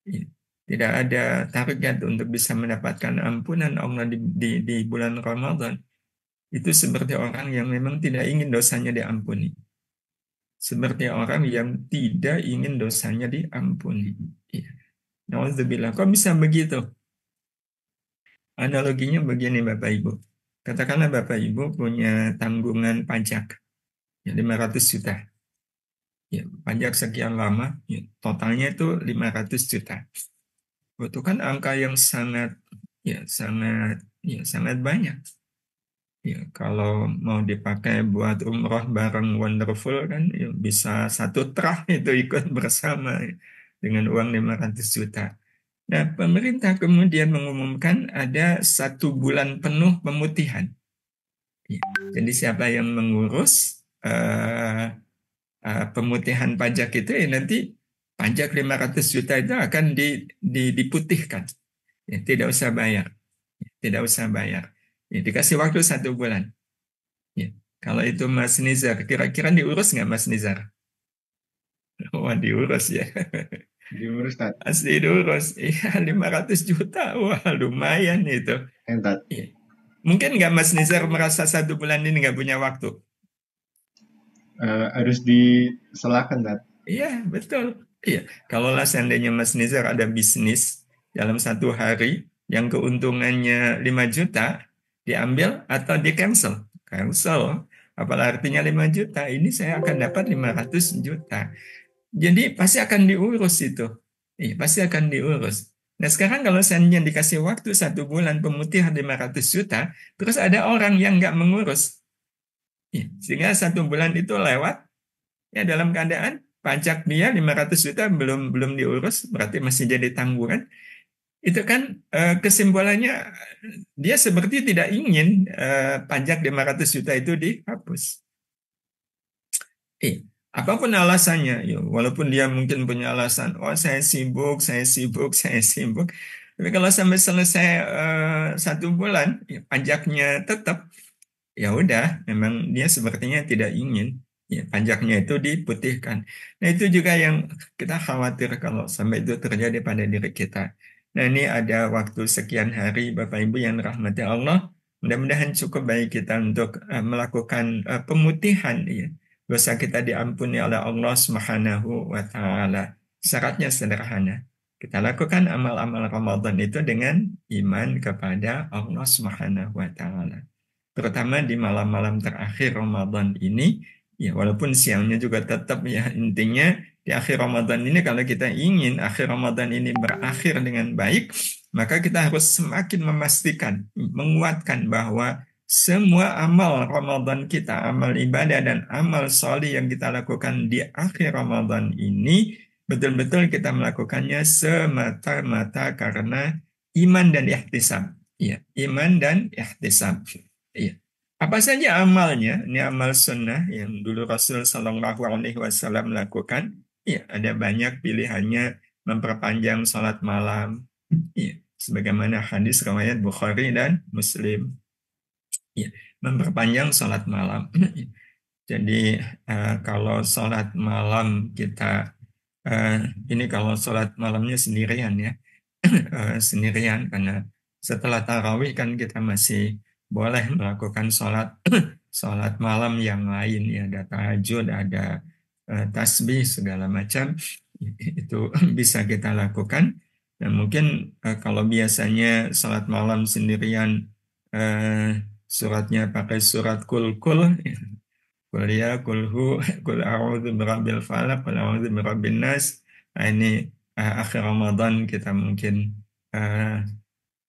ya, tidak ada target untuk bisa mendapatkan ampunan Allah di bulan Ramadan, itu seperti orang yang memang tidak ingin dosanya diampuni. Seperti orang yang tidak ingin dosanya diampuni. Ya. Nauzubillah, kok bisa begitu? Analoginya begini Bapak Ibu. Katakanlah Bapak Ibu punya tanggungan pajak ya 500 juta. Ya, pajak sekian lama, ya, totalnya itu 500 juta. Itu kan angka yang sangat sangat banyak. Ya, kalau mau dipakai buat umroh bareng Wonderful kan ya, bisa 1 trah itu ikut bersama ya, dengan uang 500 juta. Nah, pemerintah kemudian mengumumkan ada 1 bulan penuh pemutihan. Ya, jadi siapa yang mengurus pemutihan pajak itu ya nanti pajak 500 juta itu akan diputihkan. Ya, tidak usah bayar. Tidak usah bayar. Ya, dikasih waktu 1 bulan. Ya, kalau itu Mas Nizar, kira-kira diurus nggak Mas Nizar? Wah, diurus ya. Diurus, Tat. Asli diurus. Iya, 500 juta. Wah, lumayan itu. Entat. Ya. Mungkin nggak Mas Nizar merasa 1 bulan ini nggak punya waktu? Harus diselakan, Tat. Iya, betul. Iya, kalaulah seandainya Mas Nizar ada bisnis dalam 1 hari yang keuntungannya 5 juta, diambil atau di cancel. Cancel. Apalah artinya 5 juta? Ini saya akan dapat 500 juta. Jadi pasti akan diurus itu. Iya, pasti akan diurus. Nah sekarang kalau seandainya dikasih waktu 1 bulan pemutihan 500 juta, terus ada orang yang nggak mengurus. Iya, sehingga 1 bulan itu lewat, ya dalam keadaan pajak dia 500 juta belum diurus, berarti masih jadi tanggungan. Itu kan kesimpulannya dia seperti tidak ingin pajak 500 juta itu dihapus. Apapun alasannya, ya, walaupun dia mungkin punya alasan, oh saya sibuk. Tapi kalau sampai selesai 1 bulan, ya, pajaknya tetap, ya udah, memang dia sepertinya tidak ingin ya, pajaknya itu diputihkan. Nah itu juga yang kita khawatir kalau sampai itu terjadi pada diri kita. Nah ini ada waktu sekian hari Bapak Ibu yang rahmati Allah, mudah-mudahan cukup baik kita untuk melakukan pemutihan ya. Dosa kita diampuni oleh Allah Subhanahu wa Ta'ala. Syaratnya sederhana. Kita lakukan amal-amal Ramadan itu dengan iman kepada Allah Subhanahu wa Ta'ala. Terutama di malam-malam terakhir Ramadan ini, ya walaupun siangnya juga tetap ya, intinya di akhir Ramadan ini kalau kita ingin akhir Ramadan ini berakhir dengan baik, maka kita harus semakin memastikan, menguatkan bahwa semua amal Ramadan kita, amal ibadah dan amal solih yang kita lakukan di akhir Ramadan ini, betul-betul kita melakukannya semata-mata karena iman dan ihtisab. Ya, iman dan ihtisab. Iya. Apa saja amalnya? Ini amal sunnah yang dulu Rasul Shallallahu Alaihi Wasallam lakukan. Iya, ada banyak pilihannya, memperpanjang sholat malam. Iya, sebagaimana hadis riwayat Bukhari dan Muslim. Iya, memperpanjang sholat malam. Jadi kalau sholat malam kita ini kalau sholat malamnya sendirian ya, sendirian karena setelah tarawih kan kita masih boleh melakukan sholat sholat malam yang lain ya, ada tahajud, ada tasbih segala macam itu bisa kita lakukan. Dan mungkin kalau biasanya sholat malam sendirian suratnya pakai surat kul-kul, Qul ya, qul hu, qul a'udzu birabbil falaq, qul a'udzu birabbin nas. Nah, ini akhir Ramadan kita mungkin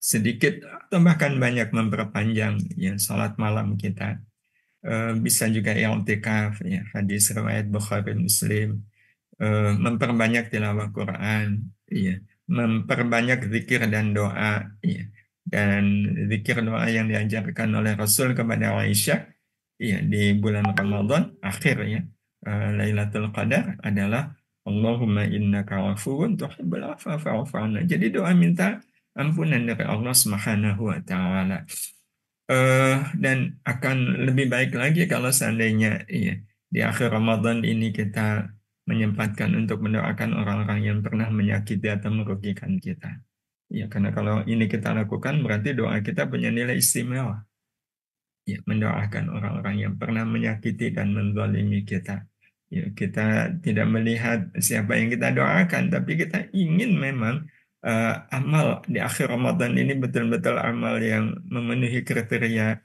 sedikit atau bahkan banyak memperpanjang ya salat malam kita. Bisa juga i'tikaf ya, hadis riwayat Bukhari Muslim. Memperbanyak tilawah Quran, ya, memperbanyak zikir dan doa, ya. Dan zikir doa yang diajarkan oleh Rasul kepada Aisyah, ya, di bulan Ramadan akhirnya Lailatul Qadar adalah Allahumma innaka afuwun tuhibbul afwa fa'fu anna. Jadi doa minta ampunan dari Allah Subhanahu wa taala. Dan akan lebih baik lagi kalau seandainya ya, di akhir Ramadan ini kita menyempatkan untuk mendoakan orang-orang yang pernah menyakiti atau merugikan kita. Ya, karena kalau ini kita lakukan berarti doa kita punya nilai istimewa. Ya, mendoakan orang-orang yang pernah menyakiti dan menzalimi kita. Ya, kita tidak melihat siapa yang kita doakan, tapi kita ingin memang amal di akhir Ramadan ini betul-betul amal yang memenuhi kriteria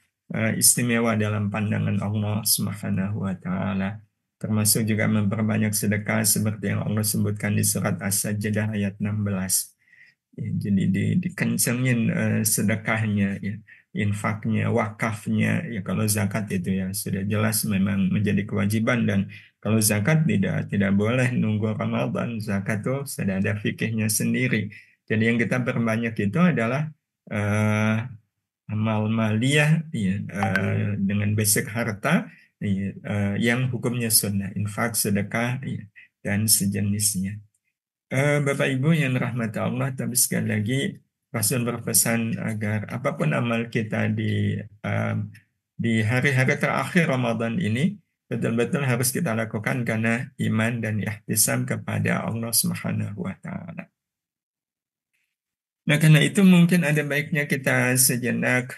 istimewa dalam pandangan Allah Subhanahu wa taala. Termasuk juga memperbanyak sedekah seperti yang Allah sebutkan di surat As-Sajdah ayat 16. Ya, jadi dikencengin sedekahnya, ya, infaknya, wakafnya. Ya, kalau zakat itu ya sudah jelas memang menjadi kewajiban, dan kalau zakat tidak boleh nunggu Ramadan. Zakat itu sudah ada fikihnya sendiri. Jadi yang kita perbanyak itu adalah amal maliyah ya, dengan basic harta ya, yang hukumnya sunnah, infak, sedekah ya, dan sejenisnya. Bapak Ibu yang rahmati Allah, tapi sekali lagi Rasul berpesan agar apapun amal kita di hari-hari terakhir Ramadan ini betul-betul harus kita lakukan karena iman dan ihtisam kepada Allah Subhanahu wa taala. Nah, karena itu mungkin ada baiknya kita sejenak,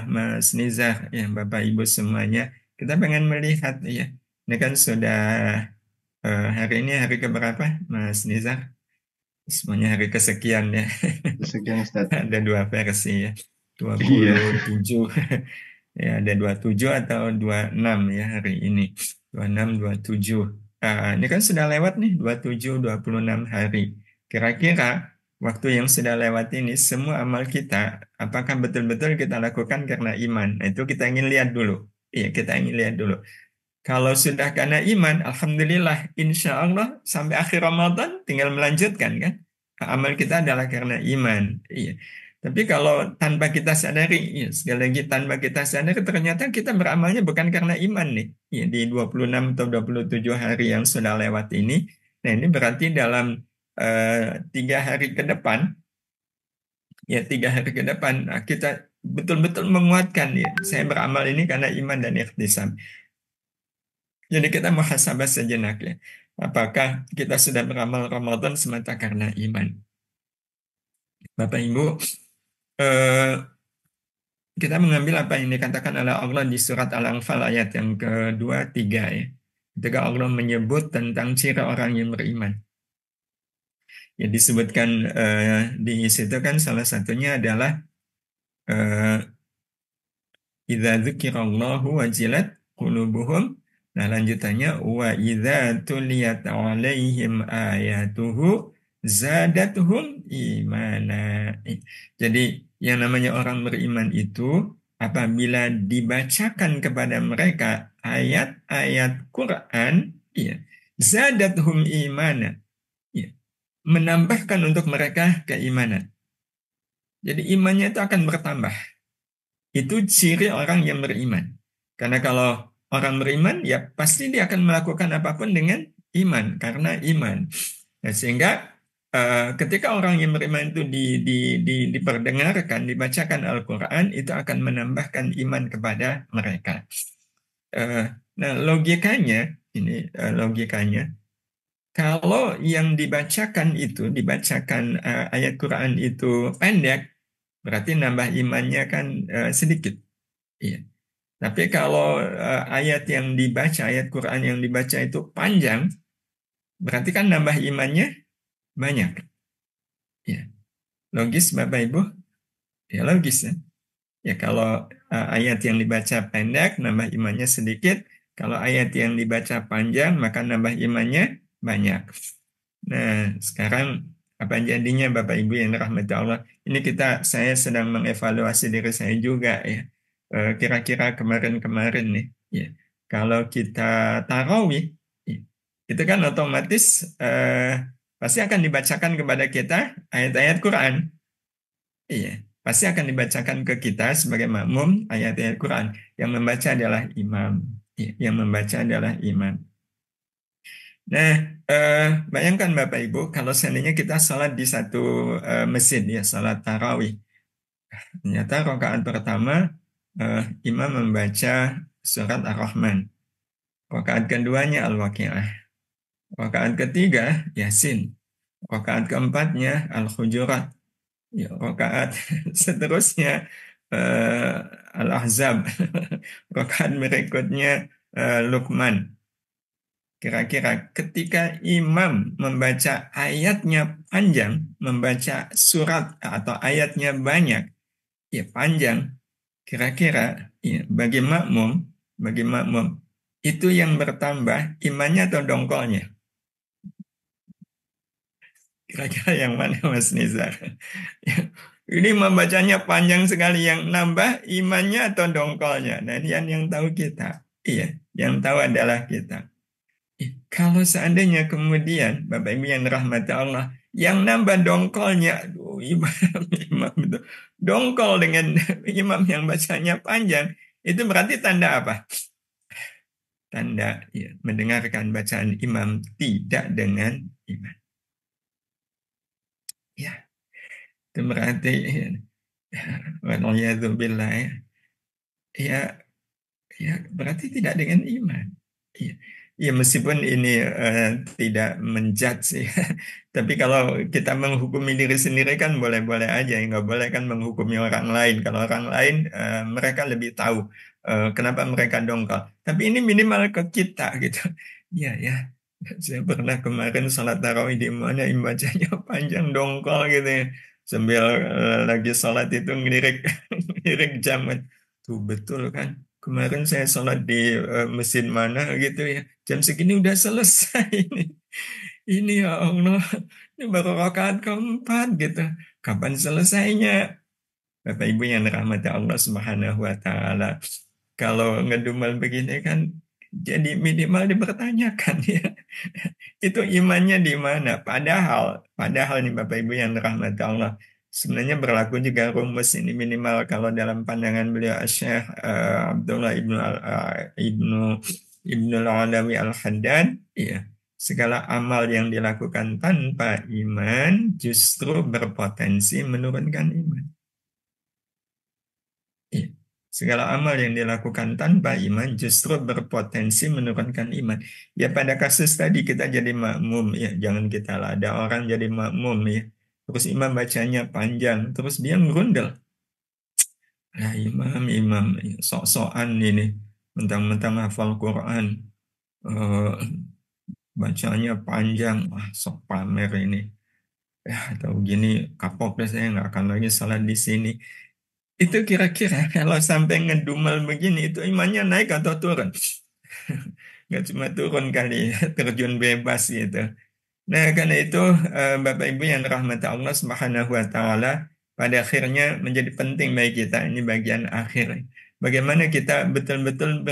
Mas Nizar, ya, Bapak Ibu semuanya, kita pengen melihat, ya, ini kan sudah hari ini hari keberapa, Mas Nizar? Semuanya hari kesekian ya. Sekian Ustaz. Ada dua versi ya, Iya. 27, ya, ada 27 atau 26 ya hari ini, 26, 27. Ini kan sudah lewat nih, 27, 26 hari. Kira-kira waktu yang sudah lewat ini, semua amal kita, apakah betul-betul kita lakukan karena iman? Nah, itu kita ingin lihat dulu. Iya, kita ingin lihat dulu. Kalau sudah karena iman, alhamdulillah, insya Allah sampai akhir Ramadan tinggal melanjutkan kan. Amal kita adalah karena iman. Iya. Tapi kalau tanpa kita sadari, ya, sekali lagi tanpa kita sadari, ternyata kita beramalnya bukan karena iman nih. Ya, di 26 atau 27 hari yang sudah lewat ini, nah ini berarti dalam 3 hari ke depan, ya 3 hari ke depan, nah, kita betul-betul menguatkan ya, saya beramal ini karena iman dan ihtisab. Jadi kita muhasabah sejenak ya. Apakah kita sudah beramal Ramadan semata karena iman? Bapak Ibu, kita mengambil apa yang dikatakan oleh Allah di surat Al-Anfal ayat yang kedua, 3 ya. Ketika Allah menyebut tentang ciri orang yang beriman. Ya disebutkan di situ kan salah satunya adalah idza dzukirallahu wajilat qulubuhum. Nah, lanjutannya wa idza tuliyat alaihim ayatuhu zadatuhum imana. Jadi yang namanya orang beriman itu apabila dibacakan kepada mereka ayat-ayat Quran, ya, zadatuhum imana, ya, menambahkan untuk mereka keimanan. Jadi imannya itu akan bertambah. Itu ciri orang yang beriman. Karena kalau orang beriman, ya pasti dia akan melakukan apapun dengan iman, karena iman. Nah, sehingga ketika orang yang beriman itu diperdengarkan, dibacakan Al-Quran, itu akan menambahkan iman kepada mereka. Nah, logikanya, ini logikanya, kalau yang dibacakan ayat Quran itu pendek, berarti nambah imannya kan sedikit. Iya. Tapi kalau ayat yang dibaca, ayat Quran yang dibaca itu panjang, berarti kan nambah imannya banyak. Ya. Logis Bapak Ibu? Ya logis ya. Ya kalau ayat yang dibaca pendek, nambah imannya sedikit. Kalau ayat yang dibaca panjang, maka nambah imannya banyak. Nah, sekarang apa jadinya Bapak Ibu yang dirahmati Allah? Ini saya sedang mengevaluasi diri saya juga ya. Kira-kira kemarin-kemarin nih, ya. Kalau kita tarawih, ya, itu kan otomatis pasti akan dibacakan kepada kita ayat-ayat Quran. Iya, pasti akan dibacakan ke kita sebagai makmum ayat-ayat Quran. Yang membaca adalah imam. Ya, yang membaca adalah imam. Nah, bayangkan Bapak Ibu, kalau seandainya kita sholat di satu masjid, ya, sholat tarawih. Ternyata rakaat pertama, imam membaca surat Ar-Rahman. Rakaat keduanya Al-Waqi'ah. Rakaat ketiga, Yasin. Rakaat keempatnya Al-Hujurat. Ya, rakaat seterusnya Al-Ahzab. Rakaat berikutnya Luqman. Kira-kira ketika imam membaca ayatnya panjang, membaca surat atau ayatnya banyak, ya panjang, kira-kira ya, bagi makmum itu yang bertambah imannya atau dongkolnya? Kira-kira yang mana Mas Nizar? Ya, ini membacanya panjang sekali, yang nambah imannya atau dongkolnya? Nah, ini yang tahu kita. Iya, yang tahu adalah kita. Kalau seandainya kemudian Bapak Ibu yang dirahmati Allah, yang nambah dongkolnya, aduh, imam itu dongkol dengan imam yang bacanya panjang, itu berarti tanda apa? Tanda ya, mendengarkan bacaan imam tidak dengan iman. Ya, itu berarti waliyadzubillah ya. Ya, ya berarti tidak dengan iman. Ya. Ya meskipun ini tidak menjudge ya. Tapi kalau kita menghukumi diri sendiri kan boleh-boleh aja, nggak boleh kan menghukumi orang lain. Kalau orang lain mereka lebih tahu kenapa mereka dongkol. Tapi ini minimal ke kita gitu. Iya ya. Saya pernah kemarin sholat tarawih di mana bacanya panjang dongkol gitu ya. Sambil lagi sholat itu ngelirik ngelirik jam kan. Tuh betul kan. Kemarin saya sholat di mesin mana gitu ya. Jam segini udah selesai ini. Ini ya Allah. Ini baru rakaat keempat gitu. Kapan selesainya? Bapak Ibu yang dirahmati Allah Subhanahu wa taala. Kalau ngedumel begini kan jadi minimal dipertanyakan ya. Itu imannya di mana? Padahal nih Bapak Ibu yang dirahmati Allah, sebenarnya berlaku juga rumus ini minimal kalau dalam pandangan beliau Syekh Abdullah Ibnu Al-Alawi Al-Haddad, ya, segala amal yang dilakukan tanpa iman justru berpotensi menurunkan iman. Ya. Segala amal yang dilakukan tanpa iman justru berpotensi menurunkan iman. Ya pada kasus tadi kita jadi makmum ya, jangan kita lah. Ada orang jadi makmum ya, terus imam bacanya panjang, terus dia ngerundel. Nah imam ya, sok-sokan ini, mentang-mentang hafal Quran, bacanya panjang, sok pamer ini. ya atau gini kapok deh saya nggak akan lagi salat di sini. Itu kira-kira kalau sampai ngedumel begini itu imannya naik atau turun? Nggak cuma turun kali ya, terjun bebas gitu. Nah, karena itu Bapak Ibu yang rahmati Allah Subhanahu wa taala, pada akhirnya menjadi penting bagi kita ini bagian akhir. Bagaimana kita betul-betul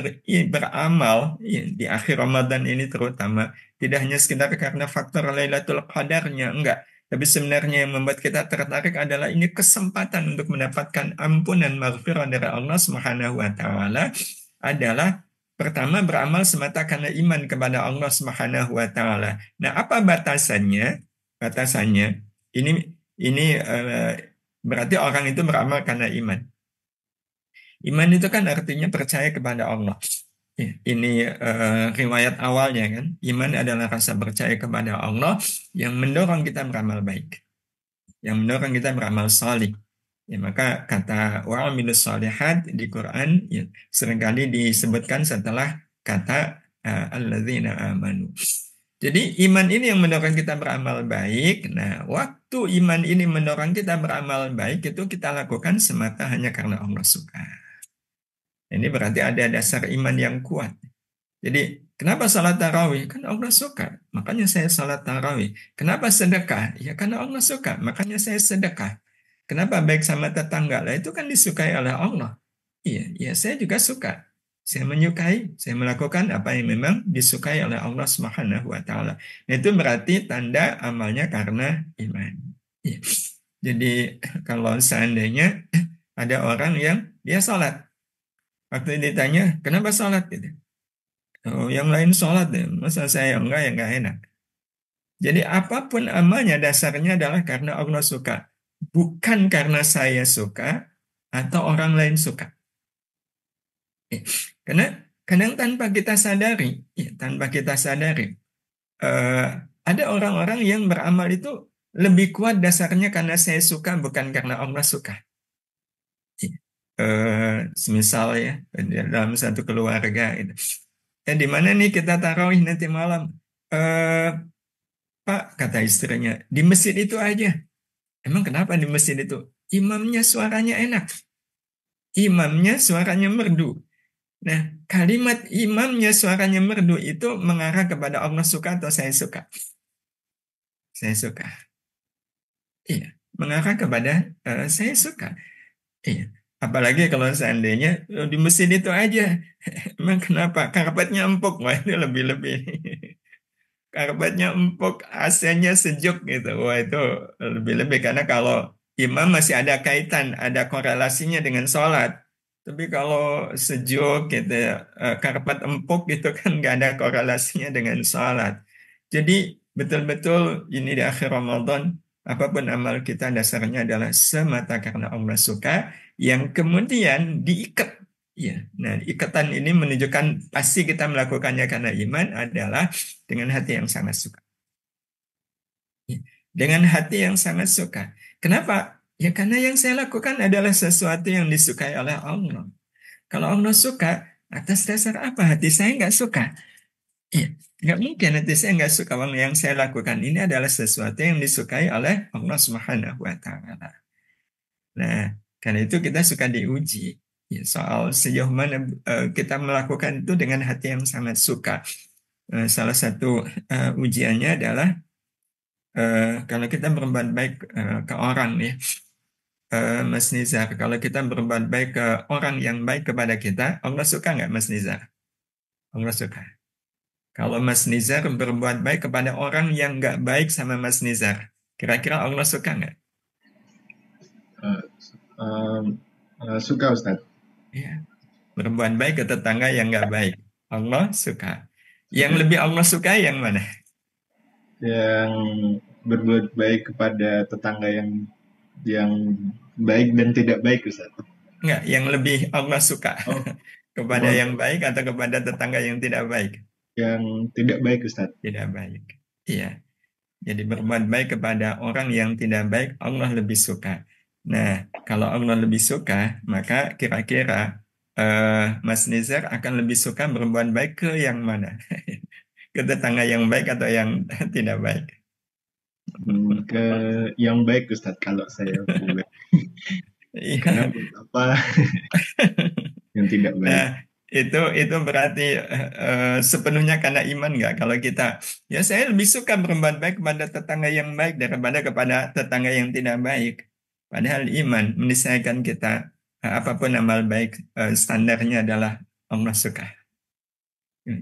beramal ya, di akhir Ramadan ini terutama tidak hanya sekedar karena faktor Lailatul Qadarnya, enggak. Tapi sebenarnya yang membuat kita tertarik adalah ini kesempatan untuk mendapatkan ampunan maghfirah dari Allah Subhanahu wa taala adalah pertama beramal semata karena iman kepada Allah Subhanahu wa taala. Nah, apa batasannya? Batasannya ini berarti orang itu beramal karena iman. Iman itu kan artinya percaya kepada Allah. Ya, ini riwayat awalnya kan. Iman adalah rasa percaya kepada Allah yang mendorong kita beramal baik, yang mendorong kita beramal salih. Ya, maka kata wa'amilus shalihat di Quran ya, seringkali disebutkan setelah kata alladzina amanu. Jadi iman ini yang mendorong kita beramal baik. Nah, waktu iman ini mendorong kita beramal baik itu kita lakukan semata hanya karena Allah suka. Ini berarti ada dasar iman yang kuat. Jadi kenapa salat tarawih? Karena Allah suka, makanya saya salat tarawih. Kenapa sedekah? Ya karena Allah suka, makanya saya sedekah. Kenapa baik sama tetangga? Lah itu kan disukai oleh Allah. Iya, ya saya juga suka. Saya menyukai, saya melakukan apa yang memang disukai oleh Allah Subhanahu wa taala. Nah, itu berarti tanda amalnya karena iman. Iya. Jadi kalau seandainya ada orang yang dia salat, waktu ditanya, "Kenapa salat?" gitu. "Oh, yang lain sholat deh, masa saya enggak ya enggak enak." Jadi apapun amalnya dasarnya adalah karena Allah suka. Bukan karena saya suka atau orang lain suka. Karena kadang tanpa kita sadari, ya, tanpa kita sadari, eh, ada orang-orang yang beramal itu lebih kuat dasarnya karena saya suka, bukan karena Allah suka. Semisal ya, dalam satu keluarga itu. Di mana nih kita tarawih nanti malam? Eh, Pak, kata istrinya, di masjid itu aja. Emang kenapa di masjid itu? Imamnya suaranya enak. Imamnya suaranya merdu. Nah, kalimat imamnya suaranya merdu itu mengarah kepada Allah suka atau saya suka? Saya suka. Iya, mengarah kepada saya suka. Iya. Apalagi kalau seandainya di masjid itu aja. Emang kenapa? Karpetnya empuk. Wah, itu lebih-lebih. Karpetnya empuk, AC-nya sejuk gitu. Wah, itu lebih-lebih karena kalau imam masih ada kaitan, ada korelasinya dengan sholat. Tapi kalau sejuk gitu, karpet empuk gitu kan nggak ada korelasinya dengan sholat. Jadi betul-betul ini di akhir Ramadan, apapun amal kita dasarnya adalah semata karena Allah suka, yang kemudian diikat. Ya, nah ikatan ini menunjukkan pasti kita melakukannya karena iman adalah dengan hati yang sangat suka. Ya, dengan hati yang sangat suka. Kenapa? Ya karena yang saya lakukan adalah sesuatu yang disukai oleh Allah. Kalau Allah suka, atas dasar apa hati saya nggak suka? Iya, nggak mungkin hati saya nggak suka. Yang saya lakukan ini adalah sesuatu yang disukai oleh Allah Subhanahu wa Ta'ala. Nah, karena itu kita suka diuji. Ya, soal sejauh mana kita melakukan itu dengan hati yang sangat suka. Salah satu ujiannya adalah kalau kita berbuat baik ke orang ya, Mas Nizar, kalau kita berbuat baik ke orang yang baik kepada kita, Allah suka nggak Mas Nizar? Allah suka. Kalau Mas Nizar berbuat baik kepada orang yang nggak baik sama Mas Nizar, kira-kira Allah suka nggak? Suka Ustaz. Ya. Berbuat baik ke tetangga yang nggak baik, Allah suka. Yang lebih Allah suka yang mana? Yang berbuat baik kepada tetangga yang baik dan tidak baik Ustaz. Enggak, yang lebih Allah suka. Oh, Kepada yang baik atau kepada tetangga yang tidak baik? Yang tidak baik Ustaz. Tidak baik. Iya. Jadi berbuat baik kepada orang yang tidak baik, Allah lebih suka. Nah, kalau Allah lebih suka, maka kira-kira Mas Nizar akan lebih suka berbuat baik ke yang mana? Ke tetangga yang baik atau yang tidak baik? Ke yang baik Ustadz kalau saya pribadi. Karena Iya. buat apa yang tidak baik? Nah, itu berarti sepenuhnya karena iman nggak? Kalau kita, ya saya lebih suka berbuat baik kepada tetangga yang baik daripada kepada tetangga yang tidak baik. Padahal iman meniscayakan kita apapun amal baik standarnya adalah Allah suka.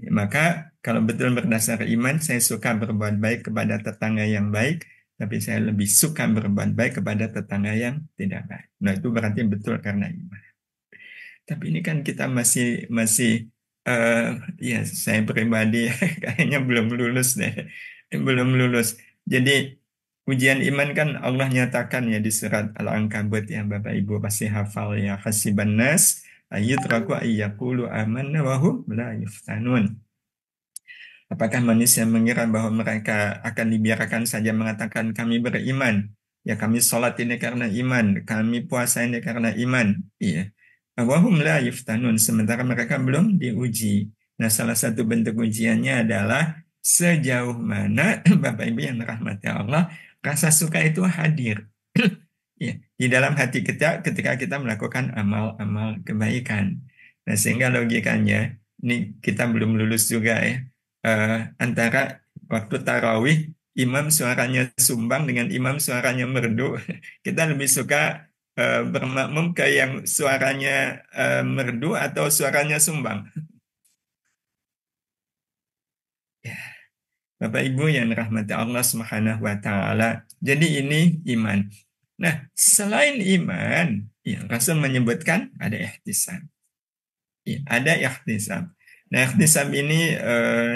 Maka kalau betul berdasar iman, saya suka berbuat baik kepada tetangga yang baik, tapi saya lebih suka berbuat baik kepada tetangga yang tidak baik. Nah, itu berarti betul karena iman. Tapi ini kan kita masih masih eh, ya saya pribadi kayaknya belum lulus deh, belum lulus. Jadi ujian iman kan Allah nyatakan ya di surat Al-Ankabut ya Bapak Ibu pasti hafal ya hasiban nas ayyutraku ayyaqulu amanna wa hum la yuftanun. Apakah manusia mengira bahwa mereka akan dibiarkan saja mengatakan kami beriman? Ya kami sholat ini karena iman, kami puasa ini karena iman. Iya. Wahum la yuftanun, sementara mereka belum diuji. Nah, salah satu bentuk ujiannya adalah sejauh mana Bapak Ibu yang dirahmati Allah, rasa suka itu hadir. Ya, di dalam hati kita ketika kita melakukan amal-amal kebaikan. Nah, sehingga logikanya, ini kita belum lulus juga ya, antara waktu tarawih, imam suaranya sumbang dengan imam suaranya merdu, kita lebih suka bermakmum ke yang suaranya merdu atau suaranya sumbang. Ya, Bapak Ibu yang dirahmati Allah Subhanahu wa taala. Jadi ini iman. Nah, selain iman, ya, Rasul menyebutkan ada ihtisab. Ya, ada ihtisab. Nah, ihtisab ini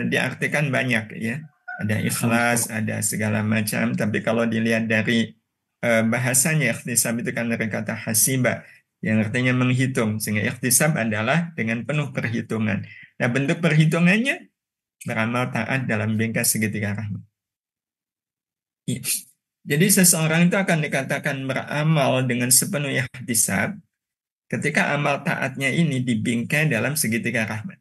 diartikan banyak ya. Ada ikhlas, ada segala macam. Tapi kalau dilihat dari bahasanya ihtisab itu kan dari kata hasiba yang artinya menghitung. Sehingga ihtisab adalah dengan penuh perhitungan. Nah, bentuk perhitungannya beramal taat dalam bingkai segitiga rahmat. Ya. Jadi seseorang itu akan dikatakan beramal dengan sepenuh ihtisab ketika amal taatnya ini dibingkai dalam segitiga rahmat.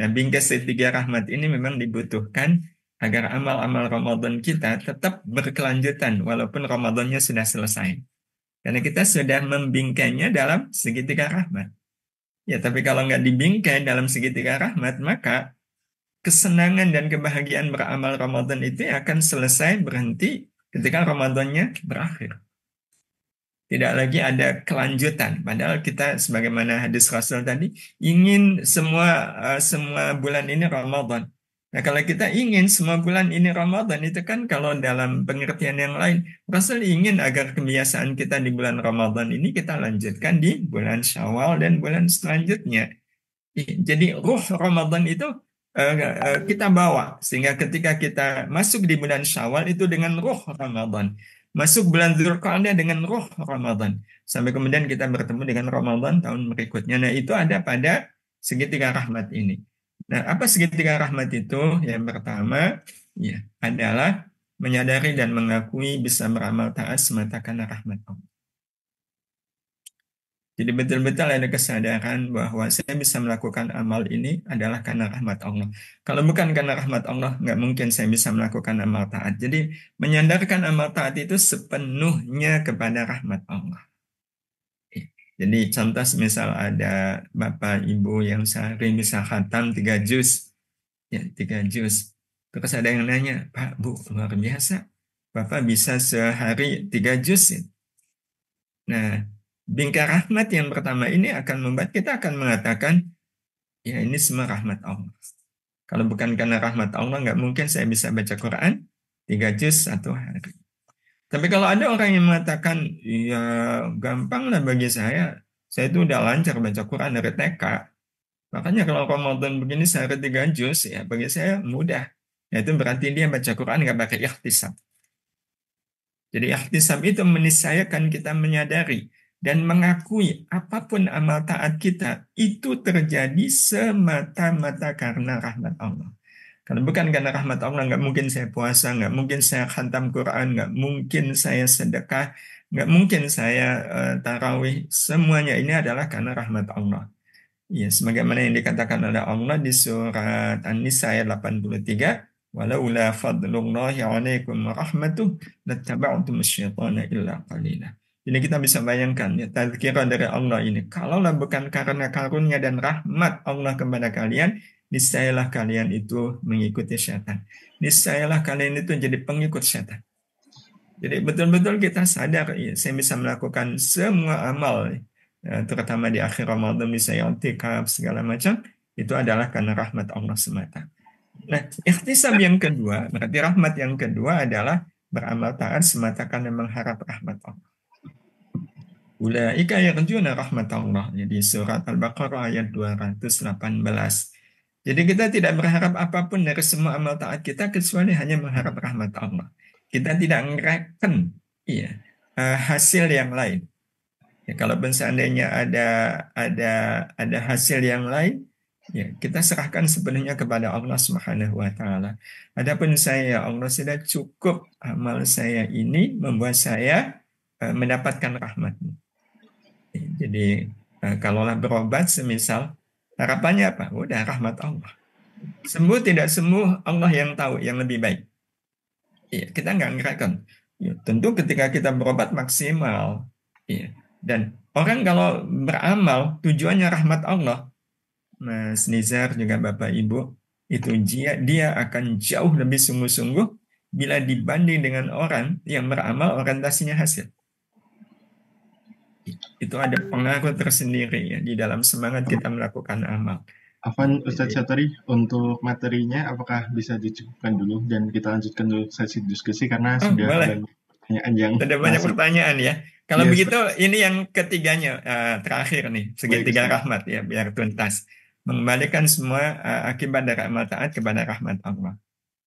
Nah, bingkai segitiga rahmat ini memang dibutuhkan agar amal-amal Ramadan kita tetap berkelanjutan walaupun Ramadannya sudah selesai. Karena kita sudah membingkainya dalam segitiga rahmat. Ya, tapi kalau nggak dibingkai dalam segitiga rahmat, maka kesenangan dan kebahagiaan beramal Ramadan itu akan selesai berhenti ketika Ramadannya berakhir. Tidak lagi ada kelanjutan. Padahal kita sebagaimana hadis Rasul tadi ingin semua bulan ini Ramadan. Nah, kalau kita ingin semua bulan ini Ramadan itu kan kalau dalam pengertian yang lain, Rasul ingin agar kebiasaan kita di bulan Ramadan ini kita lanjutkan di bulan Syawal dan bulan selanjutnya. Jadi ruh Ramadan itu kita bawa sehingga ketika kita masuk di bulan Syawal itu dengan ruh Ramadan. Masuk bulan Dzulqa'dah dengan ruh Ramadan. Sampai kemudian kita bertemu dengan Ramadan tahun berikutnya. Nah, itu ada pada segitiga rahmat ini. Nah, apa segitiga rahmat itu? Yang pertama, ya, adalah menyadari dan mengakui bisa beramal taat semata karena rahmat Allah. Jadi betul-betul ada kesadaran bahwa saya bisa melakukan amal ini adalah karena rahmat Allah. Kalau bukan karena rahmat Allah, nggak mungkin saya bisa melakukan amal taat. Jadi menyandarkan amal taat itu sepenuhnya kepada rahmat Allah. Jadi contoh misal ada Bapak Ibu yang sehari bisa khatam 3 juz. Ya, 3 juz. Terus ada yang nanya, Pak, Bu, luar biasa. Bapak bisa sehari 3 juz. Ya? Nah, bingkai rahmat yang pertama ini akan membuat kita akan mengatakan, ya ini semua rahmat Allah. Kalau bukan karena rahmat Allah, nggak mungkin saya bisa baca Quran 3 juz satu hari. Tapi kalau ada orang yang mengatakan, ya gampang lah bagi saya itu udah lancar baca Quran dari TK. Makanya kalau Ramadan begini sehari 3 juz, ya bagi saya mudah. Ya, itu berarti dia baca Quran nggak pakai ikhtisab. Jadi ikhtisab itu meniscayakan kita menyadari dan mengakui apapun amal taat kita itu terjadi semata-mata karena rahmat Allah. Kalau bukan karena rahmat Allah, nggak mungkin saya puasa, nggak mungkin saya khatam Quran, nggak mungkin saya sedekah, nggak mungkin saya tarawih. Semuanya ini adalah karena rahmat Allah. Ya, sebagaimana yang dikatakan oleh Allah di surat An-Nisa ayat 83, walaula fadlullahi 'alaikum wa rahmatuh lattaba'tum asyaitana illa qalila. Jadi kita bisa bayangkan ya, tazkirah dari Allah ini. Kalaulah bukan karena karunia dan rahmat Allah kepada kalian, niscayalah kalian itu mengikuti syaitan. Niscayalah kalian itu jadi pengikut syaitan. Jadi betul-betul kita sadar, ya, saya bisa melakukan semua amal, terutama di akhir Ramadan, bisa i'tikaf segala macam, itu adalah karena rahmat Allah semata. Nah, ikhtisab yang kedua, berarti rahmat yang kedua adalah beramal taat semata karena mengharap rahmat Allah. Ulaika yarjuna rahmat Allah. Jadi surat Al-Baqarah ayat 218. Jadi kita tidak berharap apapun dari semua amal taat kita kecuali hanya mengharap rahmat Allah. Kita tidak ngereken iya, hasil yang lain. Ya, kalaupun seandainya ada hasil yang lain, ya, kita serahkan sepenuhnya kepada Allah Subhanahu wa taala. Adapun saya, Allah sudah cukup amal saya ini membuat saya mendapatkan rahmat-Mu. Jadi kalaulah berobat semisal, harapannya apa? Udah rahmat Allah. Sembuh tidak sembuh, Allah yang tahu, yang lebih baik. Ya, kita nggak ngereken. Ya, tentu ketika kita berobat maksimal, ya. Dan orang kalau beramal tujuannya rahmat Allah, Mas Nizar juga Bapak Ibu, itu dia akan jauh lebih sungguh-sungguh bila dibanding dengan orang yang beramal orientasinya hasil. Itu ada pengaruh tersendiri ya di dalam semangat kita melakukan amal. Afwan Ustadz Syatari, untuk materinya apakah bisa dicukupkan dulu dan kita lanjutkan dulu sesi diskusi karena sudah boleh. banyak pertanyaan yang Sudah banyak pertanyaan ya. Kalau Yes, begitu ini yang ketiganya terakhir nih, segitiga Baik, Ustaz. rahmat ya, biar tuntas. Mengembalikan semua akibat dari amal taat kepada rahmat Allah.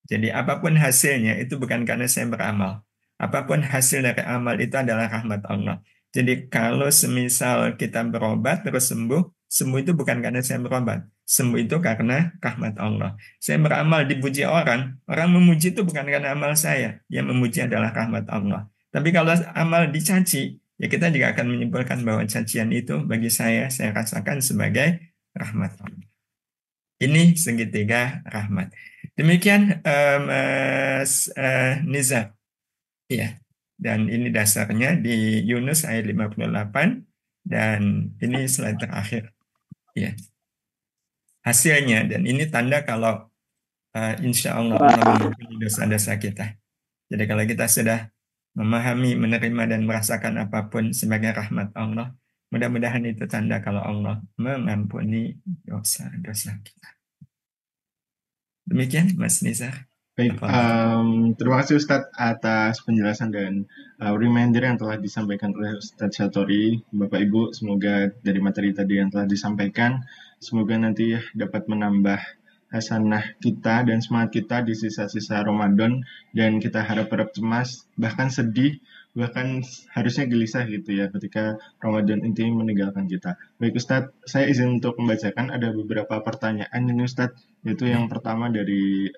Jadi apapun hasilnya itu bukan karena saya beramal. Apapun hasil dari amal itu adalah rahmat Allah. Jadi kalau semisal kita berobat terus sembuh, sembuh itu bukan karena saya berobat. Sembuh itu karena rahmat Allah. Saya beramal dipuji orang memuji itu bukan karena amal saya. Yang memuji adalah rahmat Allah. Tapi kalau amal dicaci, ya kita juga akan menyimpulkan bahwa cacian itu bagi saya rasakan sebagai rahmat Allah. Ini segitiga rahmat. Demikian Mas Nizar. Ya. Dan ini dasarnya di Yunus ayat 58 dan ini slide terakhir. Ya. Hasilnya dan ini tanda kalau insya Allah Allah mengampuni dosa-dosa kita. Jadi kalau kita sudah memahami, menerima dan merasakan apapun sebagai rahmat Allah, mudah-mudahan itu tanda kalau Allah mengampuni dosa-dosa kita. Demikian Mas Nizar. Baik, terima kasih Ustadz atas penjelasan dan reminder yang telah disampaikan oleh Ustadz Syatori. Bapak Ibu, semoga dari materi tadi yang telah disampaikan, semoga nanti dapat menambah hasanah kita dan semangat kita di sisa-sisa Ramadan, dan kita harap-harap cemas, bahkan sedih, bahkan harusnya gelisah gitu ya ketika Ramadan ini meninggalkan kita. Baik Ustadz, saya izin untuk membacakan ada beberapa pertanyaan ini Ustadz, yaitu yang pertama dari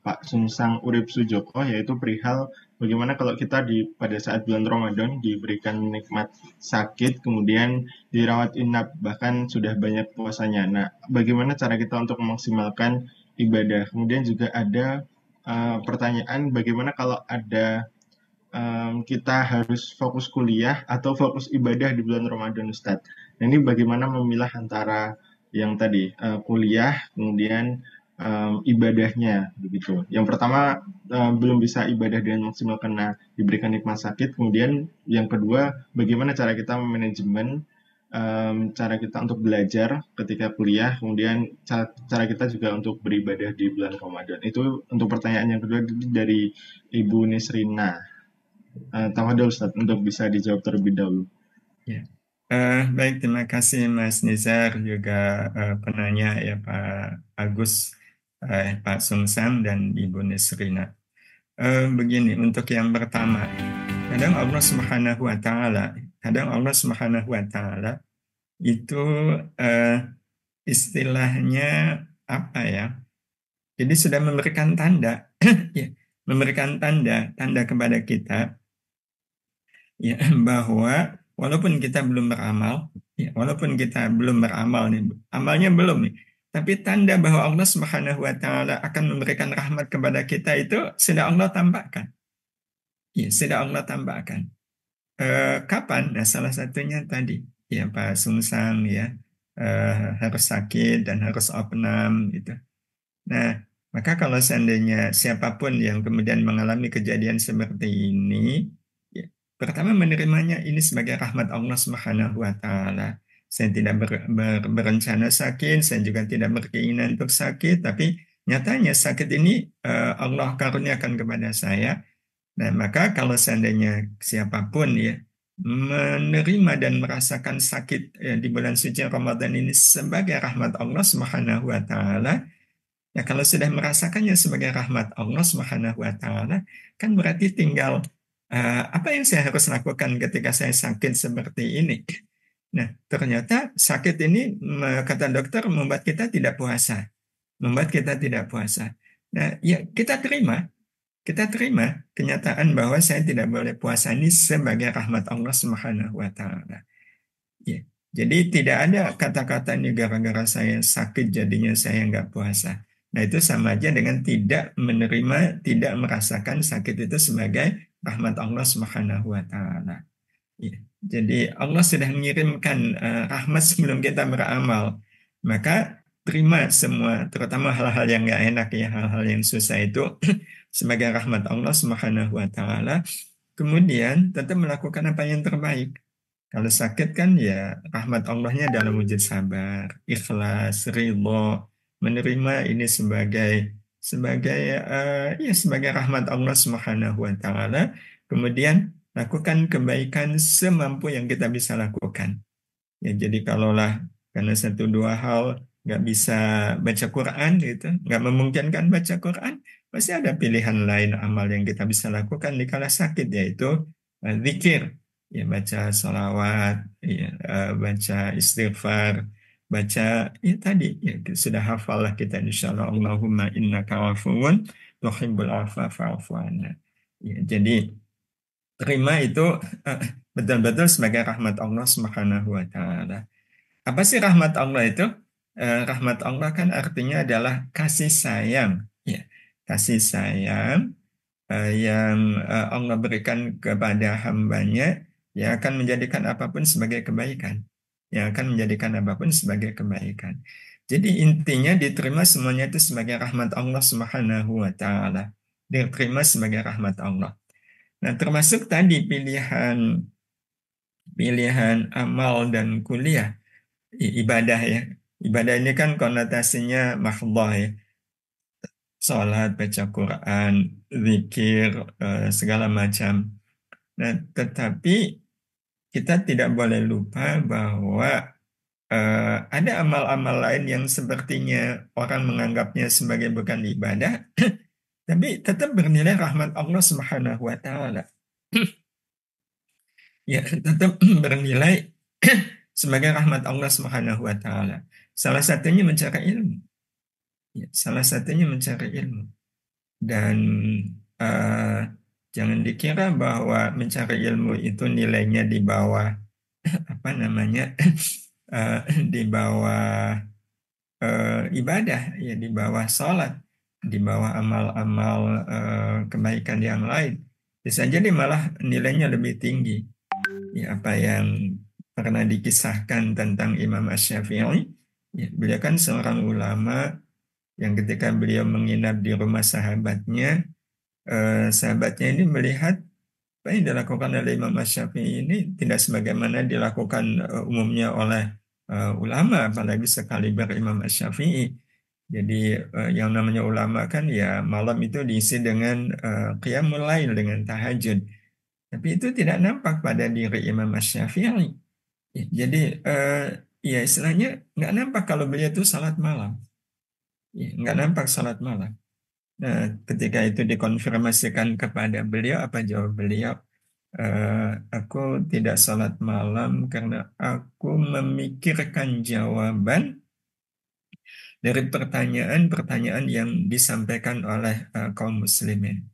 Pak Sungsang Urip Sujoko, yaitu perihal bagaimana kalau kita pada saat bulan Ramadan diberikan nikmat sakit, kemudian dirawat inap, bahkan sudah banyak puasanya. Nah, bagaimana cara kita untuk memaksimalkan ibadah? Kemudian juga ada pertanyaan, bagaimana kalau ada kita harus fokus kuliah atau fokus ibadah di bulan Ramadan, Ustadz. Nah, ini bagaimana memilah antara yang tadi kuliah, kemudian ibadahnya, begitu. Yang pertama belum bisa ibadah dengan maksimal karena diberikan nikmat sakit. Kemudian yang kedua, bagaimana cara kita memanajemen cara kita untuk belajar ketika kuliah, kemudian cara kita juga untuk beribadah di bulan Ramadan. Itu untuk pertanyaan yang kedua dari Ibu Nisrina. Tafadhol Ustaz, untuk bisa dijawab terlebih dahulu. Ya. Baik, terima kasih Mas Nizar, juga penanya ya Pak Agus, Pak Sungsang dan Ibu Nisrina. Begini, untuk yang pertama, kadang Allah Subhanahu wa taala itu istilahnya apa ya? Jadi sudah memberikan tanda, ya, memberikan tanda kepada kita, ya, bahwa walaupun kita belum beramal, ya, walaupun kita belum beramal nih, amalnya belum nih, Tapi tanda bahwa Allah Subhanahu wa taala akan memberikan rahmat kepada kita itu sudah Allah tampakkan. Ya, sudah Allah tampakkan. Kapan? Nah, salah satunya tadi, ya Pak Sungsang ya, harus sakit dan harus opnam gitu. Nah, maka kalau seandainya siapapun yang kemudian mengalami kejadian seperti ini, ya, pertama menerimanya ini sebagai rahmat Allah Subhanahu wa taala. Saya tidak berencana sakit, saya juga tidak berkeinginan untuk sakit, tapi nyatanya sakit ini Allah karuniakan kepada saya. Nah, maka kalau seandainya siapapun ya menerima dan merasakan sakit ya, di bulan suci Ramadan ini sebagai rahmat Allah Subhanahu wa taala, ya kalau sudah merasakannya sebagai rahmat Allah Subhanahu wa taala, kan berarti tinggal apa yang saya harus lakukan ketika saya sakit seperti ini. Nah, ternyata sakit ini kata dokter membuat kita tidak puasa. Membuat kita tidak puasa. Nah, ya kita terima kenyataan bahwa saya tidak boleh puasa ini sebagai rahmat Allah Subhanahu wa taala. Ya. Jadi tidak ada kata-kata ini gara-gara saya sakit jadinya saya nggak puasa. Nah, itu sama aja dengan tidak menerima, tidak merasakan sakit itu sebagai rahmat Allah Subhanahu wa taala. Ya. Jadi Allah sudah mengirimkan rahmat sebelum kita beramal. Maka terima semua, terutama hal-hal yang nggak enak ya, hal-hal yang susah itu sebagai rahmat Allah Subhanahu wa taala. Kemudian tetap melakukan apa yang terbaik. Kalau sakit kan ya rahmat Allahnya dalam wujud sabar, ikhlas, ridho, menerima ini sebagai rahmat Allah Subhanahu wa taala. Kemudian lakukan kebaikan semampu yang kita bisa lakukan. Ya, jadi kalaulah karena satu dua hal nggak bisa baca Quran gitu, nggak memungkinkan baca Quran, pasti ada pilihan lain amal yang kita bisa lakukan di kala sakit, yaitu zikir, ya baca salawat, ya, baca istighfar, baca ya tadi ya sudah hafal lah kita insyaallah Allahumma innaka afuwun tuhibbul afwa fa'fu anna. Ya, jadi terima itu betul-betul sebagai rahmat Allah Subhanahu wa taala. Apa sih rahmat Allah itu? Rahmat Allah kan artinya adalah kasih sayang, ya. Kasih sayang yang Allah berikan kepada hambanya yang akan menjadikan apapun sebagai kebaikan. Yang akan menjadikan apapun sebagai kebaikan. Jadi intinya diterima semuanya itu sebagai rahmat Allah Subhanahu wa taala. Diterima sebagai rahmat Allah. Nah, termasuk tadi pilihan amal dan kuliah, ibadah ya. Ibadah ini kan konotasinya mahdhah ya. Salat, baca Quran, zikir, segala macam. Nah, tetapi kita tidak boleh lupa bahwa ada amal-amal lain yang sepertinya orang menganggapnya sebagai bukan ibadah, tapi tetap bernilai rahmat Allah Subhanahu wa taala. Ya, tetap bernilai sebagai rahmat Allah Subhanahu wa taala. Salah satunya mencari ilmu. Ya, salah satunya mencari ilmu. Dan jangan dikira bahwa mencari ilmu itu nilainya di bawah apa namanya? Di bawah ibadah, ya di bawah sholat, di bawah amal-amal kebaikan yang lain. Bisa jadi malah nilainya lebih tinggi. Ya, apa yang pernah dikisahkan tentang Imam Asy-Syafi'i, ya, beliau kan seorang ulama yang ketika beliau menginap di rumah sahabatnya, sahabatnya ini melihat apa yang dilakukan oleh Imam Asy-Syafi'i ini tidak sebagaimana dilakukan umumnya oleh ulama, apalagi sekali Imam Asy-Syafi'i. Jadi yang namanya ulama kan ya malam itu diisi dengan qiyamul lail, dengan tahajud. Tapi itu tidak nampak pada diri Imam Asy-Syafi'i. Ya, jadi ya istilahnya nggak nampak kalau beliau itu salat malam. Ya, nggak nampak salat malam. Nah, ketika itu dikonfirmasikan kepada beliau, apa jawab beliau? Aku tidak salat malam karena aku memikirkan jawaban dari pertanyaan-pertanyaan yang disampaikan oleh kaum muslimin.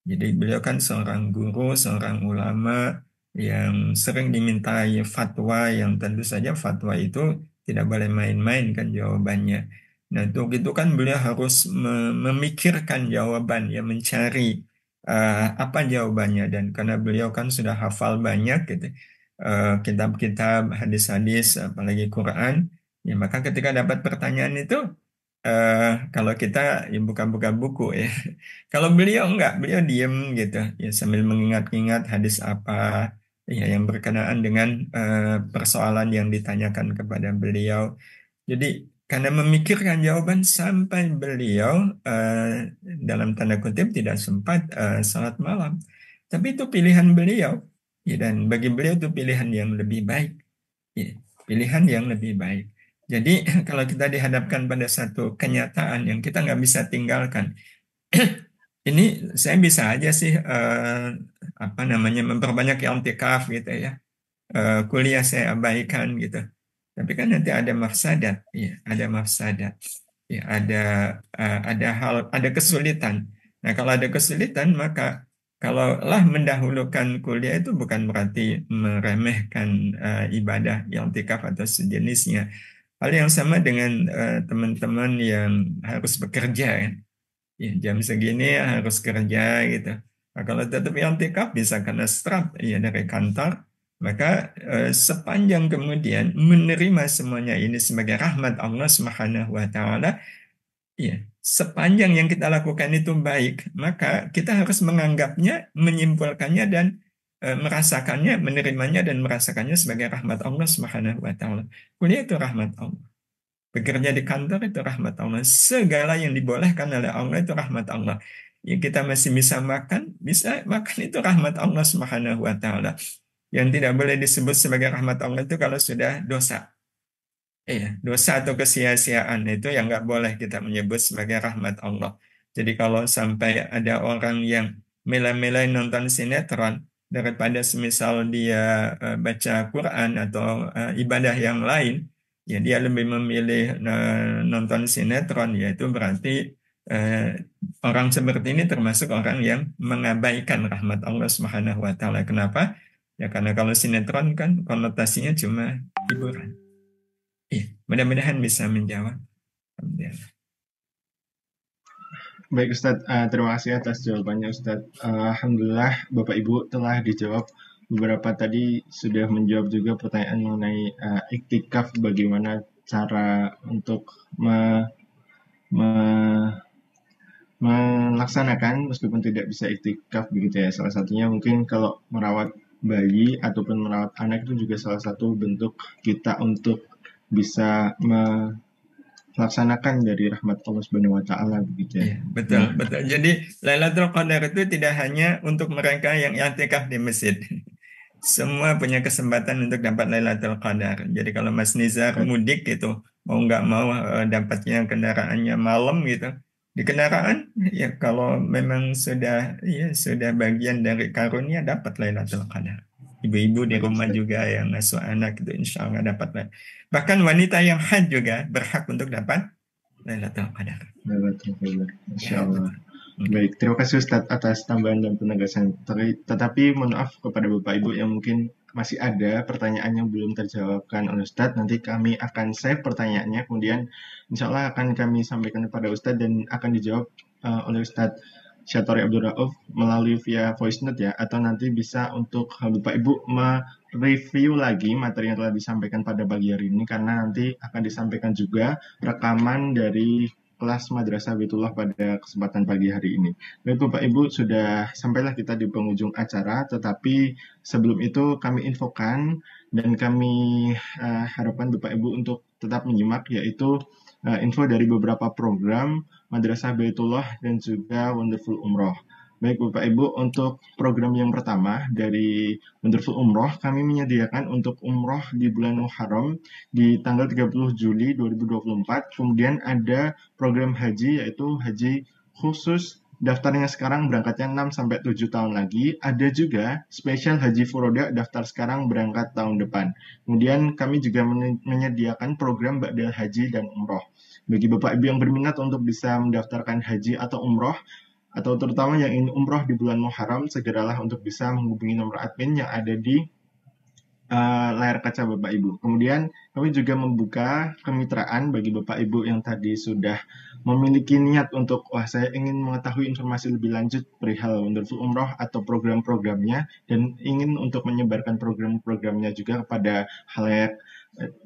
Jadi beliau kan seorang guru, seorang ulama yang sering dimintai fatwa, yang tentu saja fatwa itu tidak boleh main-main kan jawabannya. Nah, untuk itu kan beliau harus memikirkan jawaban, ya mencari apa jawabannya. Dan karena beliau kan sudah hafal banyak gitu, kitab-kitab, hadis-hadis, apalagi Quran, ya maka ketika dapat pertanyaan itu, kalau kita ya buka-buka buku ya. Kalau beliau enggak, beliau diem gitu, ya sambil mengingat-ingat hadis apa ya yang berkenaan dengan persoalan yang ditanyakan kepada beliau. Jadi karena memikirkan jawaban sampai beliau dalam tanda kutip tidak sempat salat malam. Tapi itu pilihan beliau. Ya, dan bagi beliau itu pilihan yang lebih baik. Ya, pilihan yang lebih baik. Jadi kalau kita dihadapkan pada satu kenyataan yang kita nggak bisa tinggalkan, ini saya bisa aja sih apa namanya memperbanyak i'tikaf gitu ya. Kuliah saya abaikan gitu. Tapi kan nanti ada mafsadat, ya, ada mafsadat, ya, ada hal, ada kesulitan. Nah, kalau ada kesulitan, maka kalaulah mendahulukan kuliah itu bukan berarti meremehkan ibadah i'tikaf atau sejenisnya. Hal yang sama dengan teman-teman yang harus bekerja kan. Ya, jam segini harus kerja gitu. Nah, kalau tetap i'tikaf bisa kena strap ya dari kantor, maka sepanjang kemudian menerima semuanya ini sebagai rahmat Allah Subhanahu wa taala, ya, sepanjang yang kita lakukan itu baik, maka kita harus menganggapnya, menyimpulkannya dan merasakannya, menerimanya dan merasakannya sebagai rahmat Allah Subhanahu wa taala. Kuliah itu rahmat Allah. Bekerja di kantor itu rahmat Allah. Segala yang dibolehkan oleh Allah itu rahmat Allah. Ya, kita masih bisa makan itu rahmat Allah Subhanahu wa taala. Yang tidak boleh disebut sebagai rahmat Allah itu kalau sudah dosa. Dosa atau kesia-siaan itu yang nggak boleh kita menyebut sebagai rahmat Allah. Jadi kalau sampai ada orang yang mela-mela nonton sinetron daripada semisal dia baca Quran atau ibadah yang lain, ya dia lebih memilih nonton sinetron, yaitu berarti eh, orang seperti ini termasuk orang yang mengabaikan rahmat Allah Subhanahu wa taala. Kenapa? Ya karena kalau sinetron kan konotasinya cuma hiburan. Iya, mudah-mudahan bisa menjawab. Alhamdulillah. Baik Ustadz, terima kasih atas jawabannya Ustadz. Alhamdulillah Bapak Ibu telah dijawab beberapa tadi, sudah menjawab juga pertanyaan mengenai iktikaf, bagaimana cara untuk melaksanakan meskipun tidak bisa iktikaf begitu ya. Salah satunya mungkin kalau merawat bayi ataupun merawat anak itu juga salah satu bentuk kita untuk bisa melaksanakan dari rahmat Allah Subhanahu wa taala begitu ya. Iya, betul, betul. Jadi Lailatul Qadar itu tidak hanya untuk mereka yang i'tikaf di masjid. Semua punya kesempatan untuk dapat Lailatul Qadar. Jadi kalau Mas Nizar mudik gitu, mau nggak mau dapatnya kendaraannya malam gitu. Di kendaraan, ya kalau memang sudah bagian dari karunia dapat Lailatul Qadar. Ibu-ibu di rumah juga yang ngasuh anak itu insya Allah dapat. Bahkan wanita yang haid juga berhak untuk dapat Lailatul Qadar. Insya Allah. Baik, terima kasih Ustadz atas tambahan dan penegasan. Tetapi mohon maaf kepada Bapak Ibu yang mungkin masih ada pertanyaan yang belum terjawabkan oleh Ustadz. Nanti kami akan save pertanyaannya, kemudian insya Allah akan kami sampaikan kepada Ustadz dan akan dijawab oleh Ustadz Syatori Abdul Rauf melalui via voice note ya, atau nanti bisa untuk Bapak Ibu mereview lagi materi yang telah disampaikan pada pagi hari ini, karena nanti akan disampaikan juga rekaman dari kelas Madrasah Baitullah pada kesempatan pagi hari ini. Baik Bapak Ibu, sudah sampailah kita di penghujung acara, tetapi sebelum itu kami infokan dan kami harapkan Bapak Ibu untuk tetap menyimak, yaitu info dari beberapa program Madrasah Baitullah dan juga Wonderful Umroh. Baik Bapak Ibu, untuk program yang pertama dari Wonderful Umroh, kami menyediakan untuk umroh di bulan Muharram di tanggal 30 Juli 2024. Kemudian ada program haji, yaitu haji khusus, daftarnya sekarang, berangkatnya 6-7 tahun lagi. Ada juga spesial haji furoda, daftar sekarang berangkat tahun depan. Kemudian kami juga menyediakan program Ba'dal Haji dan Umroh. Bagi Bapak Ibu yang berminat untuk bisa mendaftarkan haji atau umroh, atau terutama yang ingin umroh di bulan Muharram, segeralah untuk bisa menghubungi nomor admin yang ada di layar kaca Bapak Ibu. Kemudian kami juga membuka kemitraan bagi Bapak Ibu yang tadi sudah memiliki niat untuk, wah saya ingin mengetahui informasi lebih lanjut perihal Wonderful Umroh atau program-programnya, dan ingin untuk menyebarkan program-programnya juga kepada halayak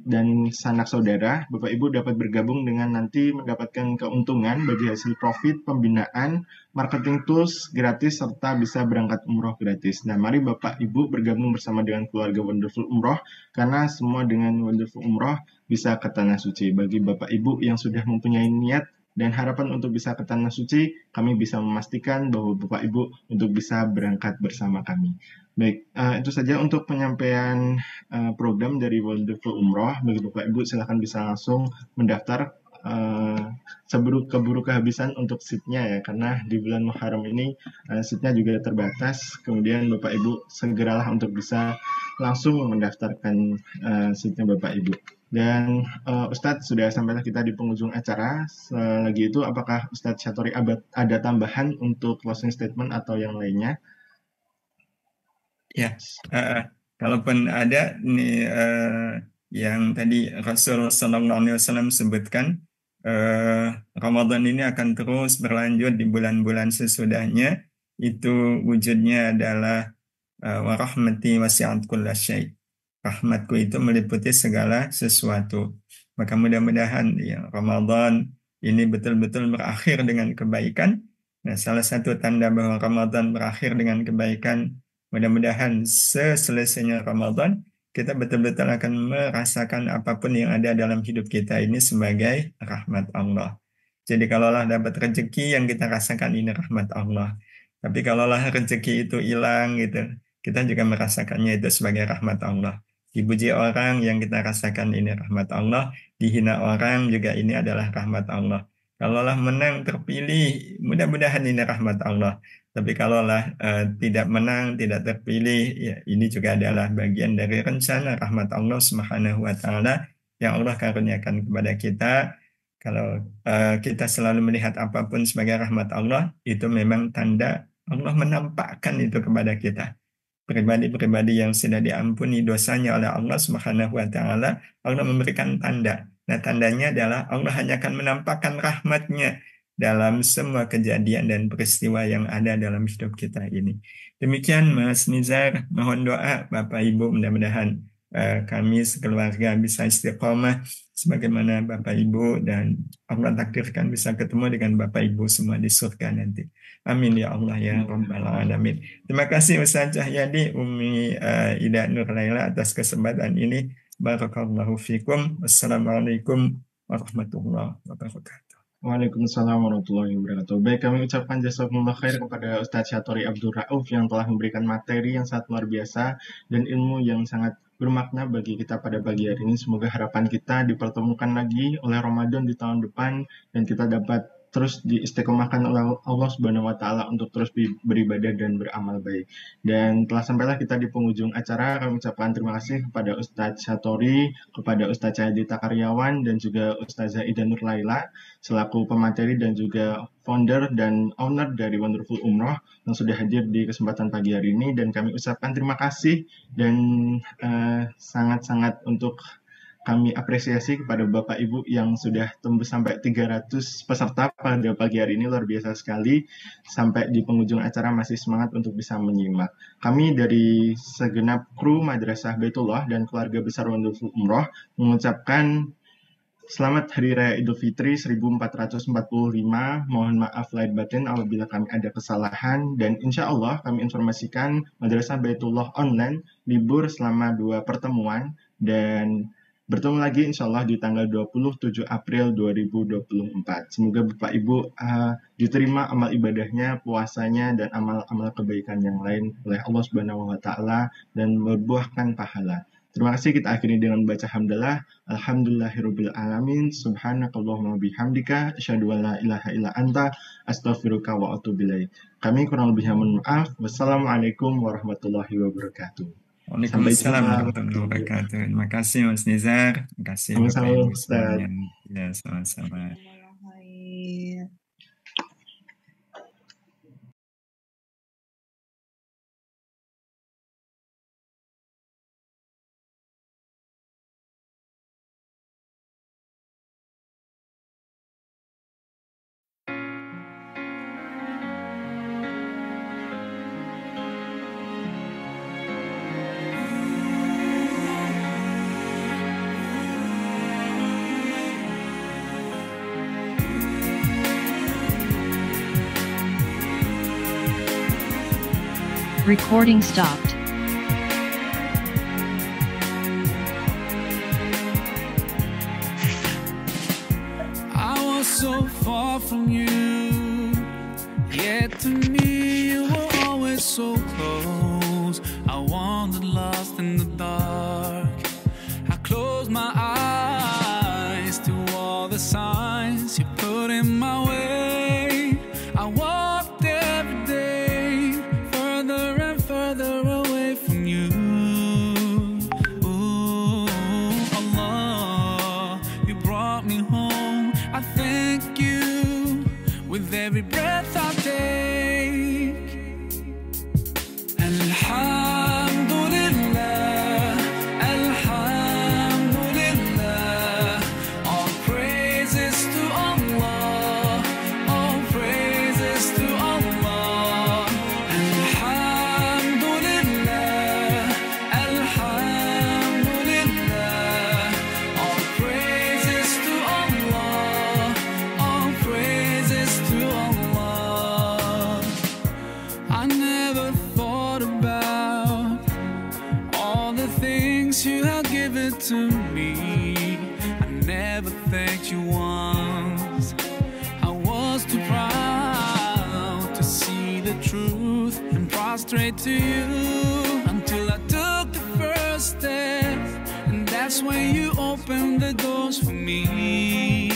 dan sanak saudara. Bapak Ibu dapat bergabung dengan nanti mendapatkan keuntungan bagi hasil profit pembinaan, marketing tools gratis, serta bisa berangkat umroh gratis. Nah, mari Bapak Ibu bergabung bersama dengan keluarga Wonderful Umroh, karena semua dengan Wonderful Umroh bisa ke Tanah Suci. Bagi Bapak Ibu yang sudah mempunyai niat dan harapan untuk bisa ke Tanah Suci, kami bisa memastikan bahwa Bapak Ibu untuk bisa berangkat bersama kami. Baik, itu saja untuk penyampaian program dari Wonderful Umroh. Bagi Bapak Ibu, silakan bisa langsung mendaftar keburu kehabisan untuk seatnya ya, karena di bulan Muharram ini seatnya juga terbatas. Kemudian Bapak Ibu segeralah untuk bisa langsung mendaftarkan seatnya Bapak Ibu. Dan Ustadz, sudah sampailah kita di penghujung acara. Lagi itu, apakah Ustadz Syatori ada tambahan untuk closing statement atau yang lainnya? Ya, kalaupun ada nih yang tadi Rasul Sallallahu Alaihi Wasallam sebutkan, Ramadan ini akan terus berlanjut di bulan-bulan sesudahnya. Itu wujudnya adalah wa rahmati wasi'at kulla syai'. Rahmatku itu meliputi segala sesuatu. Maka mudah-mudahan ya, Ramadan ini betul-betul berakhir dengan kebaikan. Nah, salah satu tanda bahwa Ramadan berakhir dengan kebaikan, mudah-mudahan seselesainya Ramadan, kita betul-betul akan merasakan apapun yang ada dalam hidup kita ini sebagai rahmat Allah. Jadi kalaulah dapat rezeki yang kita rasakan ini rahmat Allah. Tapi kalaulah rezeki itu hilang gitu, kita juga merasakannya itu sebagai rahmat Allah. Dipuji orang yang kita rasakan ini rahmat Allah, dihina orang juga ini adalah rahmat Allah. Kalaulah menang terpilih, mudah-mudahan ini rahmat Allah. Tapi kalaulah tidak menang, tidak terpilih, ya ini juga adalah bagian dari rencana rahmat Allah Subhanahu wa taala yang Allah karuniakan kepada kita. Kalau kita selalu melihat apapun sebagai rahmat Allah, itu memang tanda Allah menampakkan itu kepada kita. Pribadi-pribadi yang sudah diampuni dosanya oleh Allah Subhanahu wa taala, Allah memberikan tanda. Nah, tandanya adalah Allah hanya akan menampakkan rahmatnya dalam semua kejadian dan peristiwa yang ada dalam hidup kita ini. Demikian Mas Nizar, mohon doa Bapak Ibu, mudah-mudahan kami sekeluarga bisa istiqomah sebagaimana Bapak Ibu, dan Allah takdirkan bisa ketemu dengan Bapak Ibu semua di surga nanti. Amin ya Allah ya Rabbal Alamin. Terima kasih Ustaz Cahyadi, Umi Ida Nur Laila atas kesempatan ini. Barakallahu fikum. Wassalamualaikum warahmatullahi wabarakatuh. Waalaikumsalam warahmatullahi wabarakatuh. Baik, kami ucapkan jazakumullah khair kepada Ustadz Syatori Abdul Rauf yang telah memberikan materi yang sangat luar biasa dan ilmu yang sangat bermakna bagi kita pada pagi hari ini. Semoga harapan kita dipertemukan lagi oleh Ramadan di tahun depan, dan kita dapat terus diistiqomahkan oleh Allah Subhanahu wa taala untuk terus beribadah dan beramal baik. Dan telah sampailah kita di penghujung acara. Kami ucapkan terima kasih kepada Ustadz Syatori, kepada Ustadz Cahyadi Takaryawan, dan juga Ustazah Ida Nur Laila selaku pemateri dan juga founder dan owner dari Wonderful Umroh yang sudah hadir di kesempatan pagi hari ini. Dan kami ucapkan terima kasih dan sangat-sangat untuk kami apresiasi kepada Bapak Ibu yang sudah tembus sampai 300 peserta pada pagi hari ini, luar biasa sekali. Sampai di penghujung acara masih semangat untuk bisa menyimak. Kami dari segenap kru Madrasah Baitullah dan keluarga besar Wonderful Umroh mengucapkan Selamat Hari Raya Idul Fitri 1445. Mohon maaf lahir batin apabila kami ada kesalahan. Dan insya Allah kami informasikan Madrasah Baitullah online libur selama 2 pertemuan. Dan bertemu lagi insya Allah di tanggal 27 April 2024. Semoga Bapak Ibu diterima amal ibadahnya, puasanya, dan amal-amal kebaikan yang lain oleh Allah Subhanahu wa taala dan membuahkan pahala. Terima kasih, kita akhiri dengan baca hamdalah. Alhamdulillahirabbil alamin. Subhanakallahumma bihamdika asyhadu an la ilaha illa anta astaghfiruka wa atubu ilaik. Kami kurang lebihnya mohon maaf. Wassalamualaikum warahmatullahi wabarakatuh. Sampai Waalaikumsalam jumpa. warahmatullahi wabarakatuh. Terima kasih Mas Nizar. Terima kasih Bapak Sama-sama Ibu Ustaz. semuanya. Ya, sama-sama. Bismillahirrahmanirrahim. Recording stopped. I was so far from you, yet to me you were always so close. I wandered lost in the dark. I closed my eyes to all the signs you put in my way. I walked every day further and further away from you. Ooh, Allah, you brought me home. I thank you with every breath I take. Alhamdulillah, Alhamdulillah, all praises to Allah, all praises to Allah. Alhamdulillah, Alhamdulillah, all praises to Allah, all praises to Allah. I never thought about all the things you have given to me. I never thanked you once. I was too proud to see the truth and prostrate to you until I took the first step, and that's when you opened the doors for me.